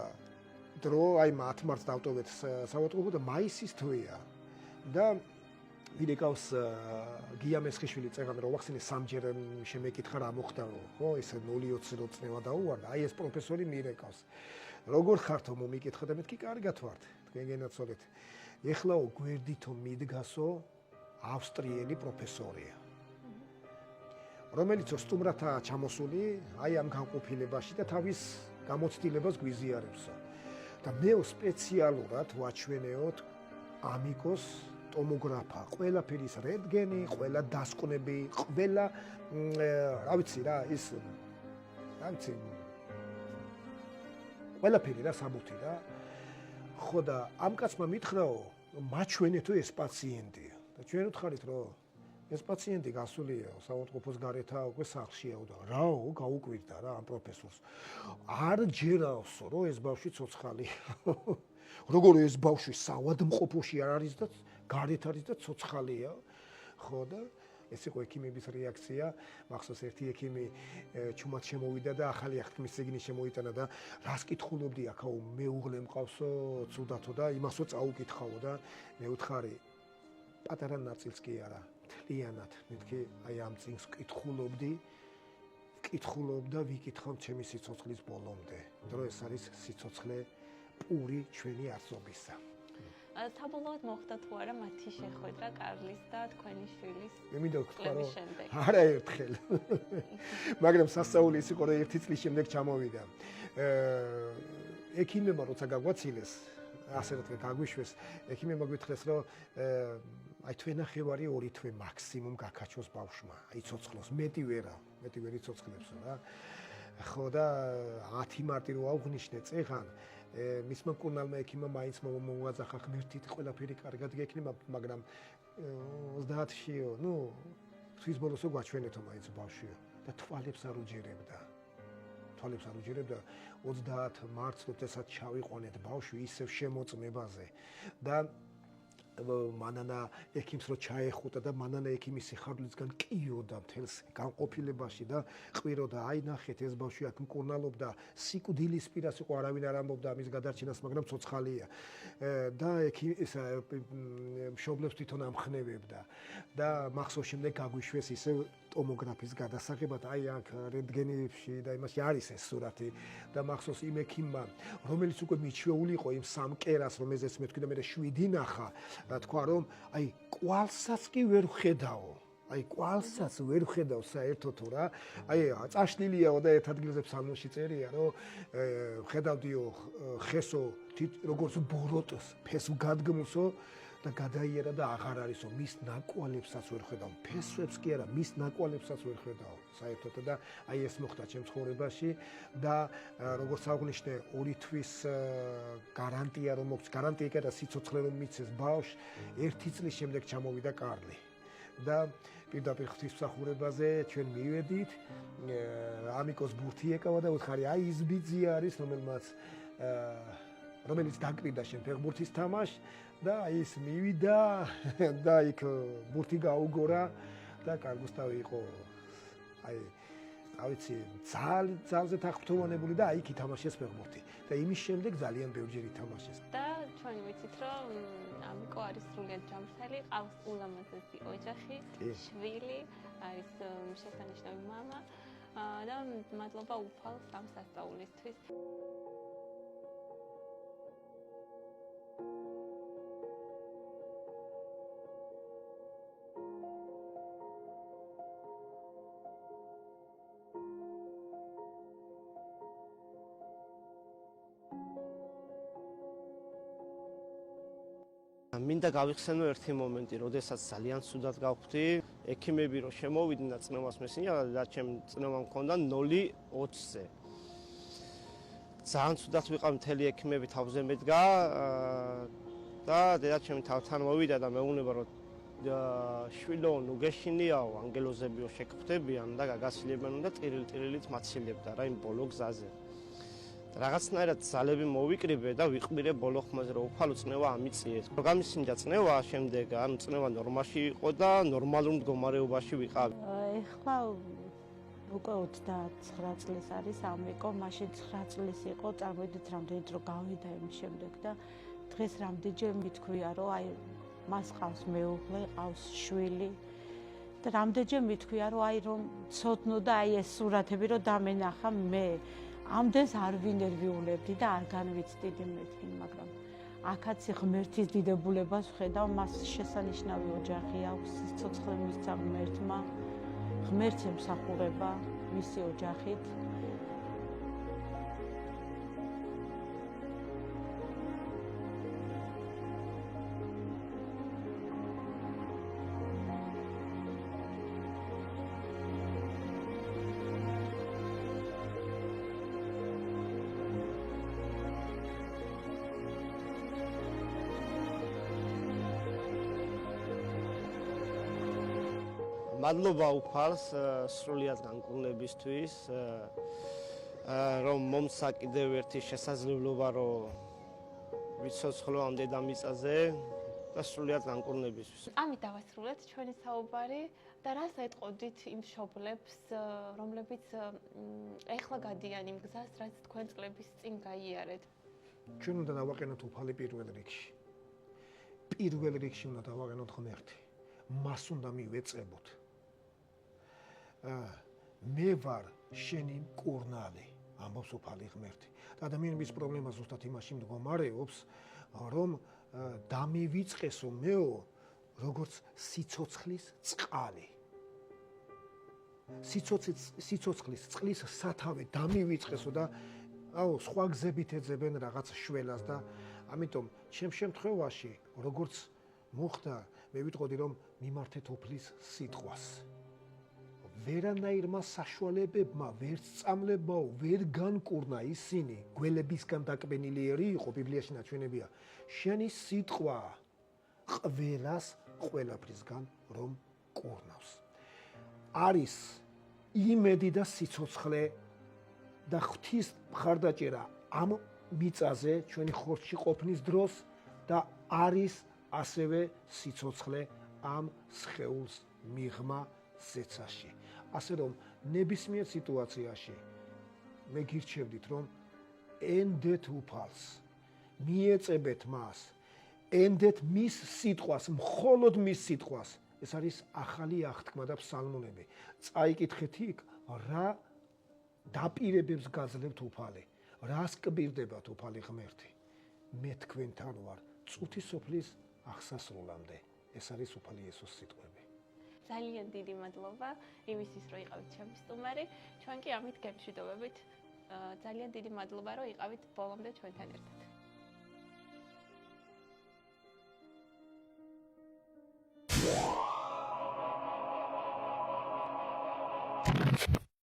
დრო აი 10 მარტს დავტოვეთ საავადმყოფო და მაისის თვეა და ვიდეკავს გია მესხიშვილი წეგან რომ ვახსენე სამჯერ შემეკითხა რა მოხდა ხო ესე 0-20 წნევა დაუვარდა აი ეს პროფესორი მირეკავს როგორ ხართო მომიკითხა და მეთქი კარგად ვართ თქვენ გენაცვალეთ ეხლაო გვერდითო მიდგასო ავსტრიელი პროფესორია რომელიც სტუმრათაა ჩამოსული აი ამ განყოფილებაში და თავის გამოცდილებას გვიზიარებსო და მეო სპეციალურად ვაჩვენეოთ ამიკოს ტომოგრაფა, ყველაფერი ის რენტგენი, ყველა დასკვნები, ყველა რა ვიცი რა, ის რა ვიცი ყველაფერი რა საბუთი რა. ხო და ამ კაცმა მითხრაო, მაჩვენეთო ეს პაციენტი. და ჩვენ ვთხარით რომ ეს პაციენტი გასულია საავადმყოფოს გარეთა უკვე სახლშიაო და რაო გაუკვირდა რა ამ პროფესორს. არ ჯერაოსო რომ ეს ბავშვი ცოცხალია. როგორ ეს ბავშვი საავადმყოფოში არ არის და გარეთ არის და ცოცხალია, ხო და ეს იყო ექიმების რეაქცია. მახსოვს ერთი ექიმი ჩუმად შემოვიდა და ახალი აღთქმის წიგნი შემოიტანა და რას კითხულობდი აქაო მეუღლე მყავსო, ცუდათო და იმასო წაუკითხავო და მე ვთხარი პატარა ნაწილს კი არა, მთლიანად. მეთქი აი ამ წიგნს ვკითხულობდა, ვიკითხავ ჩემი სიცოცხლის ბოლომდე. რომ ეს არის სიცოცხლე პური ჩვენი არსობისა. საბოლოოდ მოხდა თუ არა მათი შეხვედრა კარლის და თქვენი შვილის მე მინდა ვთქვა რომ შემდეგ. არა ერთხელ. მაგრამ სასწაული ის იყო რომ 1 წლის შემდეგ ჩამოვიდა. ექიმებმა როცა გაგვაცილეს, ასე რომ გაგვიშვეს, ექიმებმა გვითხრეს რომ აი თვენახევარი 2 თვე მაქსიმუმ გაკაჩოს ბავშვმა, აი ცოცხლოს, მეტი ვერ იცოცხლებსო რა. ხო და 10 მარტი რო აღვნიშნე წეღან მისმა მკურნალმა ექიმმა მაინც მოუაძახა ღმერთით ყველაფერი კარგად გექნება, მაგრამ 30-შიო, თვის ბოლოსო გვაჩვენეთო მაინც ბავშვიო და თვალებს არ უჯერებდა. 30 მარტს როდესაც ჩავიყვანეთ ბავშვი ისევ შემოწმებაზე და მანანა ექიმს რო ჩაეხუტა და მანანა ექიმის სიხარვლისგან კიოდა მთელს განყოფილებაში და ყვიროდა აი ნახეთ ეს ბავშვი აქ მკურნალობდა სიკვდილის პირას იყო არავინ არ ამბობდა ამის გადარჩენას მაგრამ ცოცხალია და ექიმის მშობლებს თვითონ ამხნევებდა და მახსოვს შემდეგ გაგვიშვეს ისევ ტომოგრაფის გადასაღებად აი აქ რენტგენებში და იმაში არის ეს სურათი და მახსოვს იმ ექიმმა რომელიც უკვე მიჩვეული იყო იმ სამ კერას რომელზეც მე თქვი და მე 7 ნახა რა თქვა რომ აი კვალსაც კი ვერ ვხედაო აი კვალსაც ვერ ვხედავ საერთოდ რა აი წაშლილიაო და ერთ ადგილზე ფსალმონში წერია რომ ვხედავდიო ხესო როგორც ბოროტს ფესვ გადგმულსო და გადაიერა და აღარ არისო მის ნაკვალებსაც ვერ ხედავ ფესვებს კი არა მის ნაკვალებსაც ვერ ხედავ საერთოდ და აი ეს მოხდა ჩემ ცხოვრებაში და როგორც აღნიშნე 2 თვის გარანტია რომ მოხდეს გარანტია კი არა სიცოცხლე რომ მიცეს ბავშვს 1 წლის შემდეგ ჩამოვიდა კარლი და პირდაპირ ღვთისმსახურებაზე ჩვენ მივედით ამიკოს ბურთი ეკავა და უთხარი აი ის ბიძი არის რომელიც დაკრიდა შენ ფეხბურთის თამაშს და ის მივიდა და იქ ბურთი გაუგორა და კარგუსტავი იყო აი ავიცი ძალზე თახვთოვანებული და აი იქ ითამაშეს ფეხბურთი და იმის შემდეგ ძალიან ბევრჯერ ითამაშეს და ჩვენ ვიცით რომ ამიკო არის სრულიად ჯანმრთელი, ყავს ულამაზესი ოჯახი, შვილი, არის შესანიშნავი მამა და მადლობა უფალს ამ სასწაულისთვის. მინდა გავიხსენო ერთი მომენტი, როდესაც ძალიან ცუდად გავხდი, ექიმები რო შემოვიდნენ და წნევას მესინია და ჩემ წნევა მქონდა 0.20-ზე. ძალიან ცუდად ვიყავ, მთელი ექიმები თავზე მედგა და დედაჩემი თავთან მოვიდა და მეუბნება რომ შვილო ნუ გეშინიაო, ანგელოზებიო შეგხვდებიან და გაგასილებენ და ტირილ-ტირილით მაცილებდა რა იმ ბოლო გზაზე. რაღაცნაირად ძალები მოვიკრიბე და ვიყმირე ბოლო ხმაზე რომ უფალო წნევა ამიწიეს. რომ გამისინდა წნევა, შემდეგ ანუ წნევა ნორმაში იყო და ნორმალურ მდგომარეობაში ვიყავი. ეხლა უკვე 29 წლის არის ამიკო, მაშინ 9 წლის იყო, წარმოიდგინეთ რამდენიც რომ გავიდა იმის შემდეგ და დღეს რამდენჯერ მithქვია რომ აი მას ყავს მეუღლე, ყავს შვილი და რამდენჯერ მithქვია რომ აი რომ ცოდნო და აი ეს სურათები რომ დამენახა მე ამდენს არ ვინერვიულებდი და არ განვიცდიდი მეთქი, მაგრამ აქაც ღმერთის დიდებულებას ვხედავ, მას შესანიშნავი ოჯახი აქვს, სიცოცხლე მისცა ღმერთმა, ღმერთს ემსახურება მისი ოჯახით. მადლობა უფალს სრულიად განკურნებისთვის, რომ მომცა კიდევ ერთი შესაძლებლობა, რომ ვიცოცხლო ამ დედამიწაზე და სრულიად განკურნებისთვის. ამით დავასრულეთ ჩვენი საუბარი და რას ეტყოდით იმ მშობლებს, რომლებიც ეხლა გადიან იმ გზას, რაც თქვენ წლების წინ გაიარეთ. ჩვენ უნდა დავაყენოთ უფალი პირველ რიგში. პირველ რიგში უნდა დავაყენოთ ღმერთი. მას უნდა მივეწყებოთ. მე ვარ შენი მკურნალი, ამბობს უფალი ღმერთი. და ადამიანების პრობლემა ზუსტად იმაში მდგომარეობს, რომ დამივიწყესო მეო, როგორც სიცოცხლის წყალი. სიცოცხლის წყლის სათავე დამივიწყესო და აუ სხვა გზებით ეძებენ რაღაც შველას და ამიტომ ჩემ შემთხვევაში როგორც მოხდა, მე ვიტყოდი რომ მიმართეთ უფლის სიტყვას. ვერანაირმა საშუალებებმა ვერც წამლებაო ვერ განკურნა ისინი, გველებისგან დაკბენილიერი იყო, ბიბლიაში ნაჩვენებია. შენი სიტყვა ყველას ყველაფრისგან რომ კურნავს. არის იმედი და სიცოცხლე და ღვთის მხარდაჭერა ამ მიწაზე ჩვენი ხორცში ყოფნის დროს და არის ასევე სიცოცხლე ამ სხეულს მიღმა ზეცაში. ასე რომ ნებისმიერ სიტუაციაში მე გირჩევდით რომ ენდეთ უფალს, მიეწებეთ მას, ენდეთ მის სიტყვას, მხოლოდ მის სიტყვას. ეს არის ახალი აღთქმა და ფსალმუნები. წაიკითხეთ იქ რა დაპირებებს გაძლევთ უფალი, რას კბირდებათ უფალი ღმერთი. მე თქვენთან ვარ წუთი სოფლის აღსასრულამდე. ეს არის უფალი იესოს სიტყვები. ძალიან დიდი მადლობა იმისთვის, რომ იყავით ჩემი სტუმარი. ჩვენ კი ამით გემშვიდობებით. ძალიან დიდი მადლობა, რომ იყავით ბოლომდე ჩვენთან ერთად.